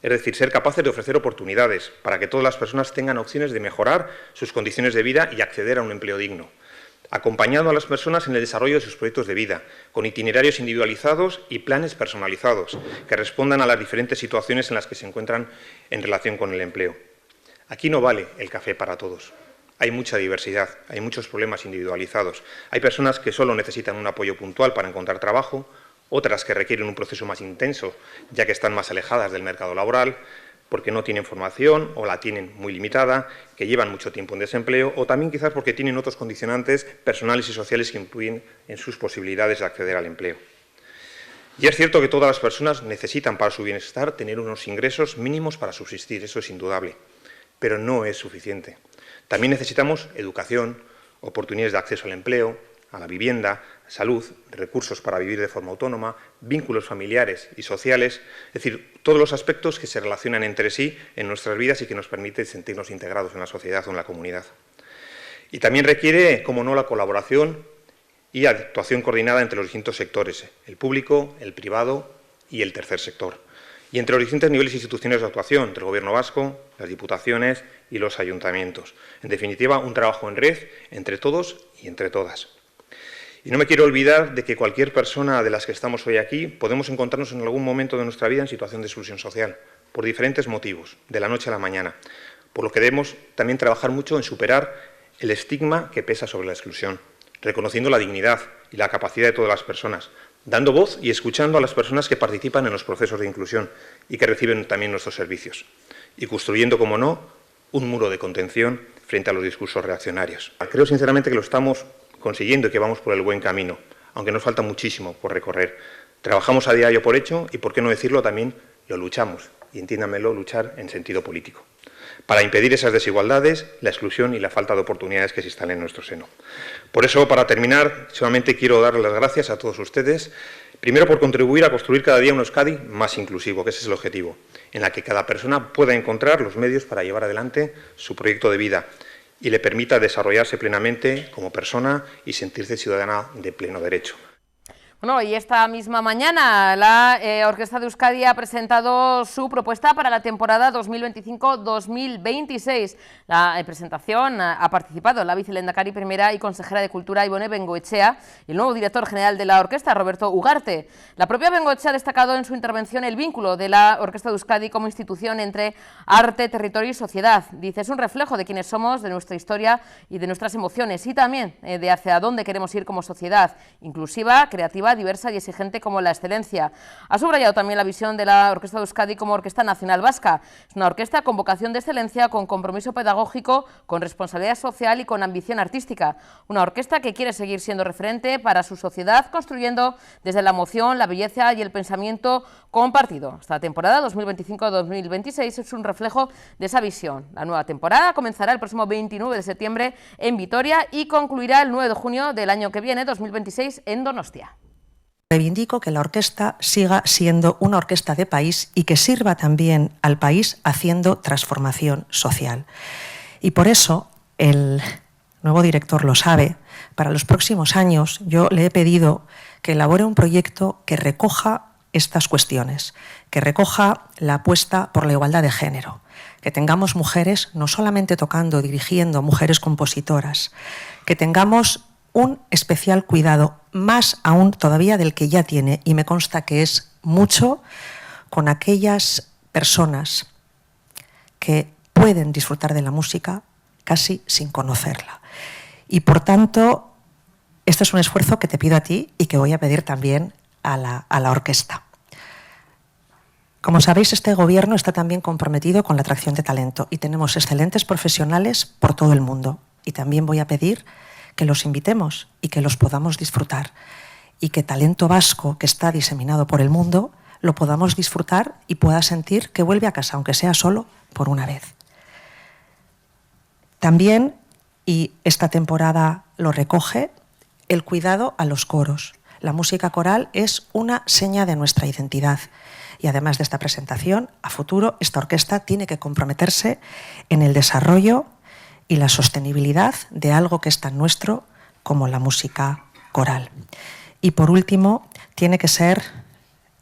Es decir, ser capaces de ofrecer oportunidades para que todas las personas tengan opciones de mejorar sus condiciones de vida y acceder a un empleo digno, acompañando a las personas en el desarrollo de sus proyectos de vida, con itinerarios individualizados y planes personalizados que respondan a las diferentes situaciones en las que se encuentran en relación con el empleo. Aquí no vale el café para todos. Hay mucha diversidad, hay muchos problemas individualizados. Hay personas que solo necesitan un apoyo puntual para encontrar trabajo, otras que requieren un proceso más intenso, ya que están más alejadas del mercado laboral, porque no tienen formación o la tienen muy limitada, que llevan mucho tiempo en desempleo o también quizás porque tienen otros condicionantes personales y sociales que influyen en sus posibilidades de acceder al empleo. Y es cierto que todas las personas necesitan para su bienestar tener unos ingresos mínimos para subsistir, eso es indudable, pero no es suficiente. También necesitamos educación, oportunidades de acceso al empleo, a la vivienda, salud, recursos para vivir de forma autónoma, vínculos familiares y sociales, es decir, todos los aspectos que se relacionan entre sí en nuestras vidas y que nos permiten sentirnos integrados en la sociedad o en la comunidad. Y también requiere, como no, la colaboración y actuación coordinada entre los distintos sectores, el público, el privado y el tercer sector, y entre los distintos niveles institucionales de actuación, entre el Gobierno vasco, las diputaciones y los ayuntamientos. En definitiva, un trabajo en red entre todos y entre todas. Y no me quiero olvidar de que cualquier persona de las que estamos hoy aquí podemos encontrarnos en algún momento de nuestra vida en situación de exclusión social, por diferentes motivos, de la noche a la mañana, por lo que debemos también trabajar mucho en superar el estigma que pesa sobre la exclusión, reconociendo la dignidad y la capacidad de todas las personas, dando voz y escuchando a las personas que participan en los procesos de inclusión y que reciben también nuestros servicios, y construyendo, como no, un muro de contención frente a los discursos reaccionarios. Creo sinceramente que lo estamos consiguiendo y que vamos por el buen camino, aunque nos falta muchísimo por recorrer. Trabajamos a diario por ello y, por qué no decirlo, también lo luchamos, y entiéndamelo, luchar en sentido político, para impedir esas desigualdades, la exclusión y la falta de oportunidades que se instalan en nuestro seno. Por eso, para terminar, solamente quiero darles las gracias a todos ustedes, primero por contribuir a construir cada día un Euskadi más inclusivo, que ese es el objetivo, en la que cada persona pueda encontrar los medios para llevar adelante su proyecto de vida y le permita desarrollarse plenamente como persona y sentirse ciudadana de pleno derecho. Bueno, y esta misma mañana la Orquesta de Euskadi ha presentado su propuesta para la temporada 2025-2026. La presentación ha participado la vicelehendakari primera y consejera de Cultura Ibone Bengoechea y el nuevo director general de la orquesta, Roberto Ugarte. La propia Bengoechea ha destacado en su intervención el vínculo de la Orquesta de Euskadi como institución entre arte, territorio y sociedad. Dice, es un reflejo de quiénes somos, de nuestra historia y de nuestras emociones y también de hacia dónde queremos ir como sociedad, inclusiva, creativa, diversa y exigente como la excelencia. Ha subrayado también la visión de la Orquesta de Euskadi como Orquesta Nacional Vasca. Es una orquesta con vocación de excelencia, con compromiso pedagógico, con responsabilidad social y con ambición artística. Una orquesta que quiere seguir siendo referente para su sociedad, construyendo desde la emoción, la belleza y el pensamiento compartido. Esta temporada 2025-2026 es un reflejo de esa visión. La nueva temporada comenzará el próximo 29 de septiembre en Vitoria y concluirá el 9 de junio del año que viene, 2026, en Donostia. Reivindico que la orquesta siga siendo una orquesta de país y que sirva también al país haciendo transformación social. Y por eso, el nuevo director lo sabe, para los próximos años yo le he pedido que elabore un proyecto que recoja estas cuestiones, que recoja la apuesta por la igualdad de género, que tengamos mujeres no solamente tocando, dirigiendo, mujeres compositoras, que tengamos un especial cuidado, más aún todavía del que ya tiene, y me consta que es mucho, con aquellas personas que pueden disfrutar de la música casi sin conocerla. Y por tanto, este es un esfuerzo que te pido a ti y que voy a pedir también a la orquesta. Como sabéis, este gobierno está también comprometido con la atracción de talento y tenemos excelentes profesionales por todo el mundo. Y también voy a pedir que los invitemos y que los podamos disfrutar y que talento vasco que está diseminado por el mundo lo podamos disfrutar y pueda sentir que vuelve a casa, aunque sea solo por una vez. También, y esta temporada lo recoge, el cuidado a los coros. La música coral es una seña de nuestra identidad y además de esta presentación, a futuro esta orquesta tiene que comprometerse en el desarrollo y la sostenibilidad de algo que es tan nuestro como la música coral. Y por último, tiene que ser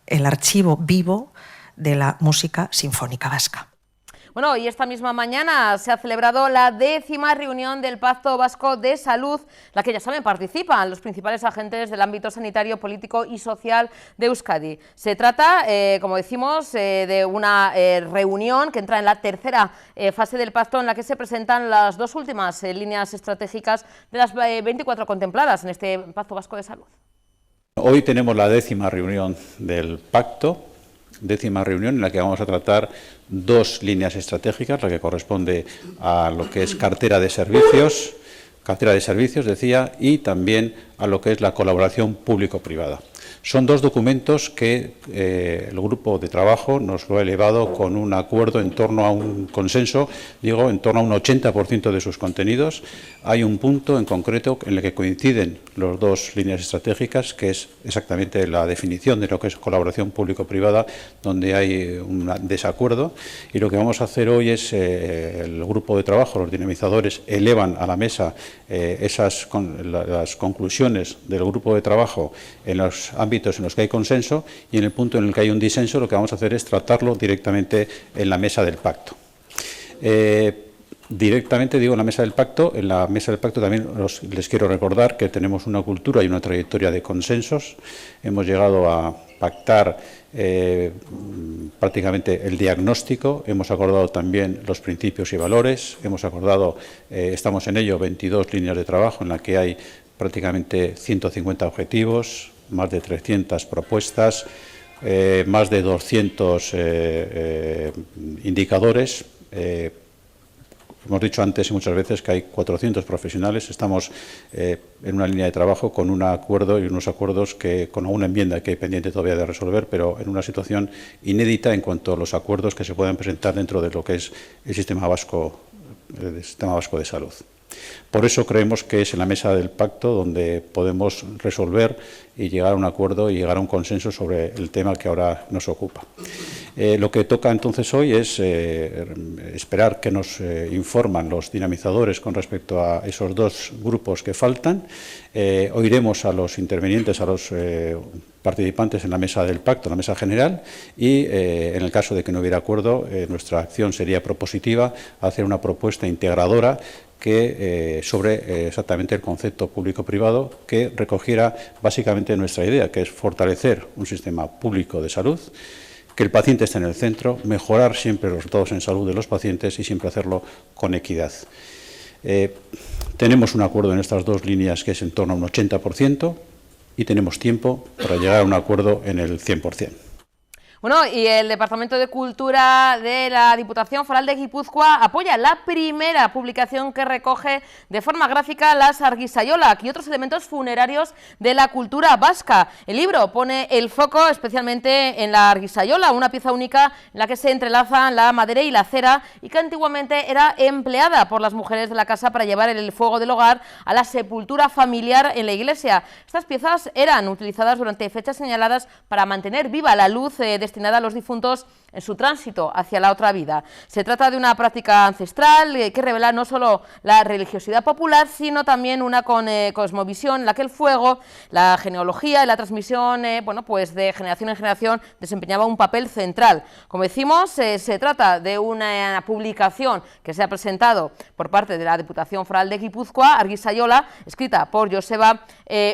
el archivo vivo de la música sinfónica vasca. Bueno, y esta misma mañana se ha celebrado la 10ª reunión del Pacto Vasco de Salud, la que ya saben participan los principales agentes del ámbito sanitario, político y social de Euskadi. Se trata, como decimos, de una reunión que entra en la tercera fase del pacto, en la que se presentan las dos últimas líneas estratégicas de las 24 contempladas en este Pacto Vasco de Salud. Hoy tenemos la 10ª reunión del pacto 10ª reunión en la que vamos a tratar 2 líneas estratégicas, la que corresponde a lo que es cartera de servicios, decía, y también a lo que es la colaboración público-privada. Son 2 documentos que el grupo de trabajo nos lo ha elevado con un acuerdo en torno a un consenso, digo, en torno a un 80% de sus contenidos. Hay un punto en concreto en el que coinciden las 2 líneas estratégicas, que es exactamente la definición de lo que es colaboración público-privada, donde hay un desacuerdo. Y lo que vamos a hacer hoy es, el grupo de trabajo, los dinamizadores, elevan a la mesa las conclusiones del grupo de trabajo en los ámbitos en los que hay consenso, y en el punto en el que hay un disenso lo que vamos a hacer es tratarlo directamente en la mesa del pacto. Directamente, digo, en la mesa del pacto. En la mesa del pacto también les quiero recordar que tenemos una cultura y una trayectoria de consensos. Hemos llegado a pactar prácticamente el diagnóstico, hemos acordado también los principios y valores, hemos acordado, estamos en ello, 22 líneas de trabajo en las que hay prácticamente 150 objetivos, más de 300 propuestas, más de 200 indicadores. Hemos dicho antes y muchas veces que hay 400 profesionales. Estamos en una línea de trabajo con un acuerdo y unos acuerdos con una enmienda que hay pendiente todavía de resolver, pero en una situación inédita en cuanto a los acuerdos que se puedan presentar dentro de lo que es el sistema vasco de salud. Por eso creemos que es en la mesa del pacto donde podemos resolver y llegar a un acuerdo y llegar a un consenso sobre el tema que ahora nos ocupa. Lo que toca entonces hoy es esperar que nos informan los dinamizadores con respecto a esos 2 grupos que faltan. Oiremos a los intervinientes, a los participantes en la mesa del pacto, en la mesa general, y en el caso de que no hubiera acuerdo, nuestra acción sería propositiva, hacer una propuesta integradora que sobre exactamente el concepto público-privado, que recogiera básicamente nuestra idea, que es fortalecer un sistema público de salud, que el paciente esté en el centro, mejorar siempre los resultados en salud de los pacientes y siempre hacerlo con equidad. Tenemos un acuerdo en estas 2 líneas que es en torno a un 80% y tenemos tiempo para llegar a un acuerdo en el 100%. Bueno, y el Departamento de Cultura de la Diputación Foral de Guipúzcoa apoya la primera publicación que recoge de forma gráfica las Arguisayolak y otros elementos funerarios de la cultura vasca. El libro pone el foco especialmente en la Arguisayola, una pieza única en la que se entrelazan la madera y la cera y que antiguamente era empleada por las mujeres de la casa para llevar el fuego del hogar a la sepultura familiar en la iglesia. Estas piezas eran utilizadas durante fechas señaladas para mantener viva la luz destinada a los difuntos en su tránsito hacia la otra vida. Se trata de una práctica ancestral que revela no solo la religiosidad popular, sino también una cosmovisión en la que el fuego, la genealogía y la transmisión pues de generación en generación desempeñaba un papel central. Como decimos, se trata de una publicación que se ha presentado por parte de la Diputación Foral de Guipúzcoa, Arguisayola, escrita por Joseba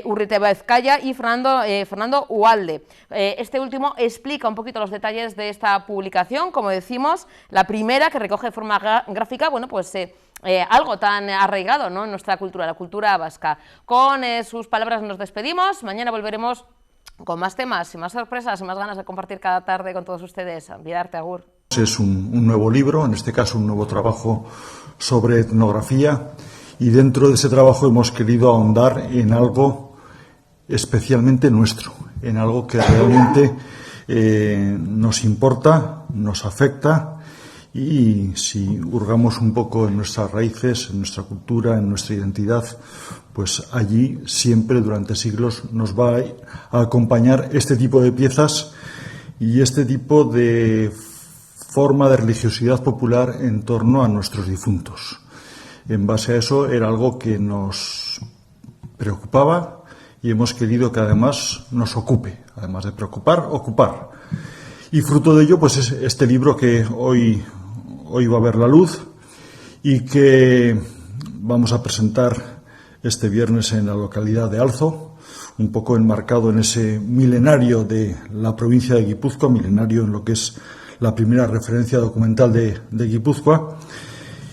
Urritebazkaya y Fernando Ualde. Este último explica un poquito los detalles de esta publicación, como decimos, la primera que recoge de forma gráfica, algo tan arraigado, ¿no?, en nuestra cultura, la cultura vasca. Con sus palabras nos despedimos. Mañana volveremos con más temas y más sorpresas y más ganas de compartir cada tarde con todos ustedes. Vidarte, agur. Es un nuevo libro, en este caso un nuevo trabajo sobre etnografía, y dentro de ese trabajo hemos querido ahondar en algo especialmente nuestro, en algo que realmente nos importa, nos afecta, y si hurgamos un poco en nuestras raíces, en nuestra cultura, en nuestra identidad, pues allí siempre durante siglos nos va a acompañar este tipo de piezas y este tipo de forma de religiosidad popular en torno a nuestros difuntos. En base a eso era algo que nos preocupaba y hemos querido que además nos ocupe, además de preocupar, ocupar. Y fruto de ello, pues es este libro que hoy va a ver la luz y que vamos a presentar este viernes en la localidad de Alzo, un poco enmarcado en ese milenario de la provincia de Guipúzcoa, milenario en lo que es la primera referencia documental de Guipúzcoa.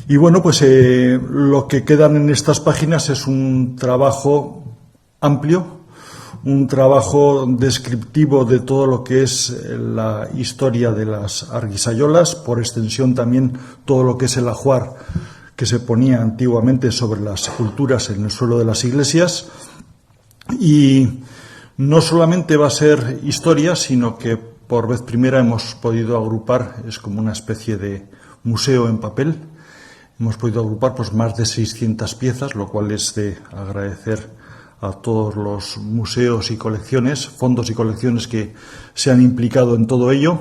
Y bueno, pues lo que quedan en estas páginas es un trabajo amplio, un trabajo descriptivo de todo lo que es la historia de las arguisayolas, por extensión también todo lo que es el ajuar que se ponía antiguamente sobre las sepulturas en el suelo de las iglesias. Y no solamente va a ser historia, sino que por vez primera hemos podido agrupar, es como una especie de museo en papel, hemos podido agrupar pues más de 600 piezas, lo cual es de agradecer a todos los museos y colecciones, fondos y colecciones que se han implicado en todo ello,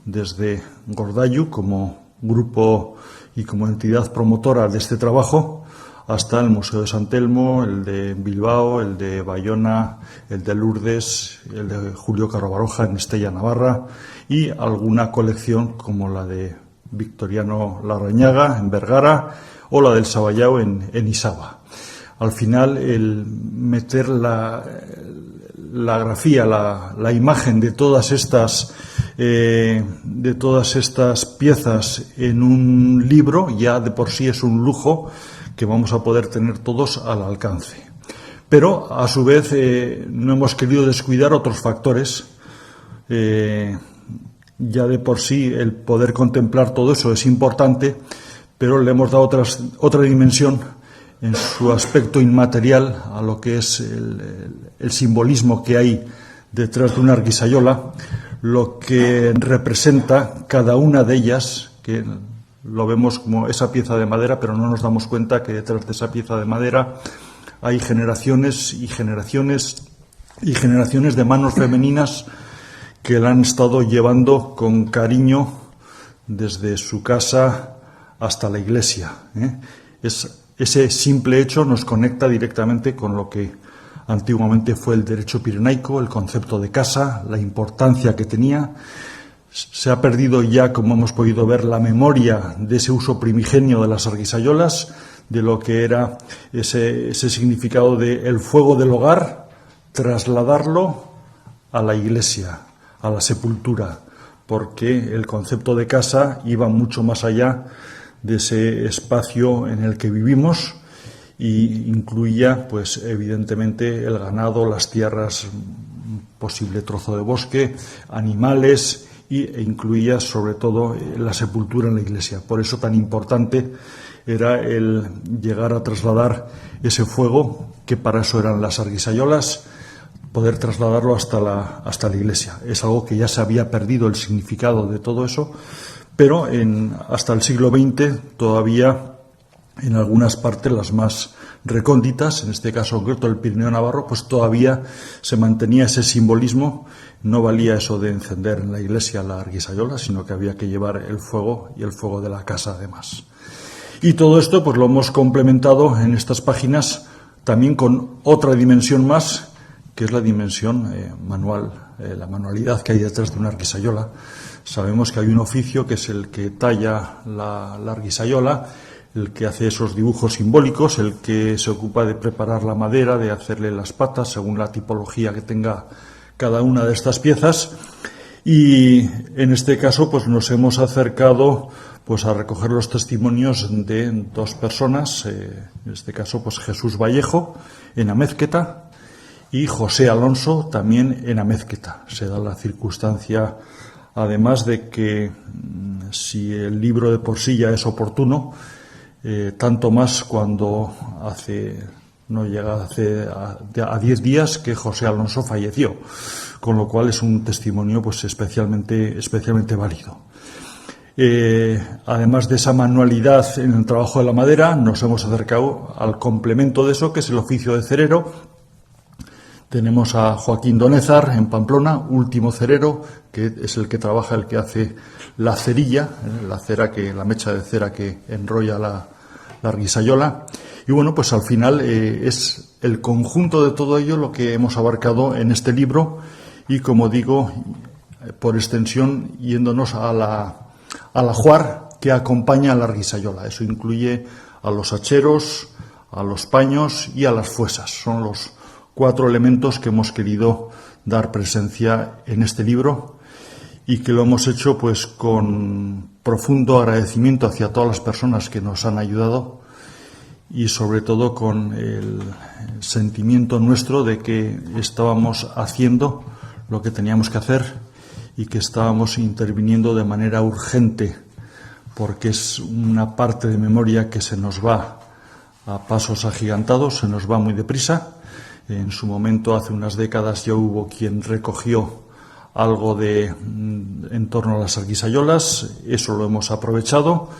desde Gordailu como grupo y como entidad promotora de este trabajo, hasta el Museo de San Telmo, el de Bilbao, el de Bayona, el de Lourdes, el de Julio Caro Baroja en Estella, Navarra, y alguna colección como la de Victoriano Larrañaga en Vergara o la del Saballao en Isaba. Al final, el meter la grafía, la imagen de todas estas piezas en un libro ya de por sí es un lujo que vamos a poder tener todos al alcance. Pero, a su vez, no hemos querido descuidar otros factores. Ya de por sí el poder contemplar todo eso es importante, pero le hemos dado otra dimensión en su aspecto inmaterial a lo que es el simbolismo que hay detrás de una arguisayola, lo que representa cada una de ellas, que lo vemos como esa pieza de madera, pero no nos damos cuenta que detrás de esa pieza de madera hay generaciones y generaciones y generaciones de manos femeninas que la han estado llevando con cariño desde su casa hasta la iglesia. Ese simple hecho nos conecta directamente con lo que antiguamente fue el derecho pirenaico, el concepto de casa, la importancia que tenía. Se ha perdido ya, como hemos podido ver, la memoria de ese uso primigenio de las arguisayolas, de lo que era ese significado de el fuego del hogar, trasladarlo a la iglesia, a la sepultura, porque el concepto de casa iba mucho más allá de ese espacio en el que vivimos y incluía, pues evidentemente, el ganado, las tierras, posible trozo de bosque, animales e incluía sobre todo la sepultura en la iglesia. Por eso tan importante era el llegar a trasladar ese fuego, que para eso eran las arguisayolas, poder trasladarlo hasta la iglesia. Es algo que ya se había perdido el significado de todo eso, pero hasta el siglo XX todavía en algunas partes, las más recónditas, en este caso concreto el Pirineo Navarro, pues todavía se mantenía ese simbolismo. No valía eso de encender en la iglesia la arguisayola, sino que había que llevar el fuego, y el fuego de la casa además. Y todo esto pues lo hemos complementado en estas páginas también con otra dimensión más, que es la dimensión manual, la manualidad que hay detrás de una arguisayola. Sabemos que hay un oficio que es el que talla la arguisayola, el que hace esos dibujos simbólicos, el que se ocupa de preparar la madera, de hacerle las patas según la tipología que tenga cada una de estas piezas. Y en este caso pues nos hemos acercado pues a recoger los testimonios de dos personas, en este caso pues Jesús Vallejo en Amézqueta y José Alonso también en Amézqueta. Se da la circunstancia, además, de que si el libro de por sí ya es oportuno, tanto más cuando no llega a 10 días que José Alonso falleció, con lo cual es un testimonio pues especialmente válido. Además de esa manualidad en el trabajo de la madera, nos hemos acercado al complemento de eso, que es el oficio de cerero. Tenemos a Joaquín Donézar en Pamplona, último cerero, que es el que trabaja, el que hace la cerilla, la mecha de cera que enrolla la arguisayola. Y bueno, pues al final es el conjunto de todo ello lo que hemos abarcado en este libro, y como digo, por extensión, yéndonos al ajuar que acompaña a la arguisayola. Eso incluye a los hacheros, a los paños y a las fuesas. Son los 4 elementos que hemos querido dar presencia en este libro, y que lo hemos hecho pues con profundo agradecimiento hacia todas las personas que nos han ayudado y sobre todo con el sentimiento nuestro de que estábamos haciendo lo que teníamos que hacer y que estábamos interviniendo de manera urgente, porque es una parte de memoria que se nos va a pasos agigantados, se nos va muy deprisa. En su momento, hace unas décadas, ya hubo quien recogió algo en torno a las Arguisayolas, eso lo hemos aprovechado.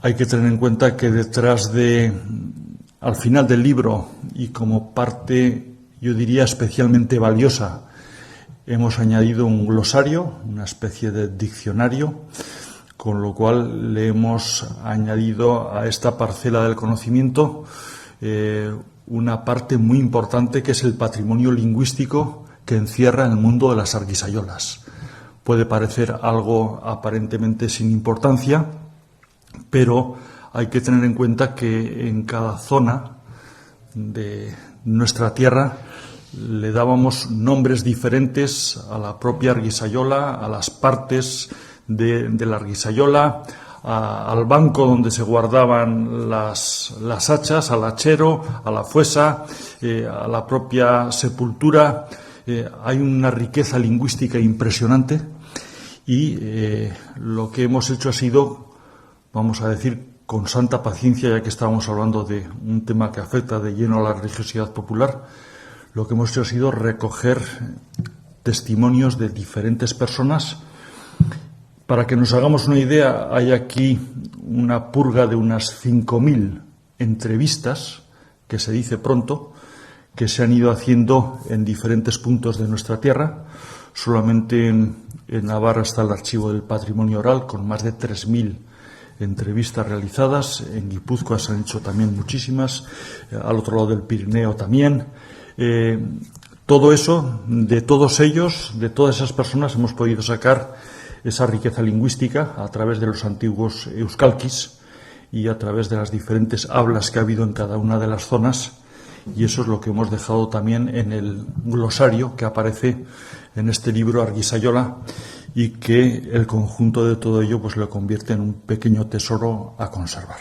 Hay que tener en cuenta que detrás al final del libro, y como parte, yo diría, especialmente valiosa, hemos añadido un glosario, una especie de diccionario, con lo cual le hemos añadido a esta parcela del conocimiento una parte muy importante, que es el patrimonio lingüístico que encierra el mundo de las Arguisayolas. Puede parecer algo aparentemente sin importancia, pero hay que tener en cuenta que en cada zona de nuestra tierra le dábamos nombres diferentes a la propia Arguisayola, a las partes de la Arguisayola, al banco donde se guardaban las hachas, al hachero, a la fuesa, a la propia sepultura. Hay una riqueza lingüística impresionante y lo que hemos hecho ha sido, vamos a decir, con santa paciencia, ya que estábamos hablando de un tema que afecta de lleno a la religiosidad popular, lo que hemos hecho ha sido recoger testimonios de diferentes personas. Para que nos hagamos una idea, hay aquí una purga de unas 5.000 entrevistas, que se dice pronto, que se han ido haciendo en diferentes puntos de nuestra tierra. Solamente en Navarra está el Archivo del Patrimonio Oral, con más de 3.000 entrevistas realizadas. En Guipúzcoa se han hecho también muchísimas, al otro lado del Pirineo también. Todo eso, de todos ellos, de todas esas personas, hemos podido sacar esa riqueza lingüística a través de los antiguos euskalkis y a través de las diferentes hablas que ha habido en cada una de las zonas. Y eso es lo que hemos dejado también en el glosario que aparece en este libro Arguisayola, y que el conjunto de todo ello pues lo convierte en un pequeño tesoro a conservar.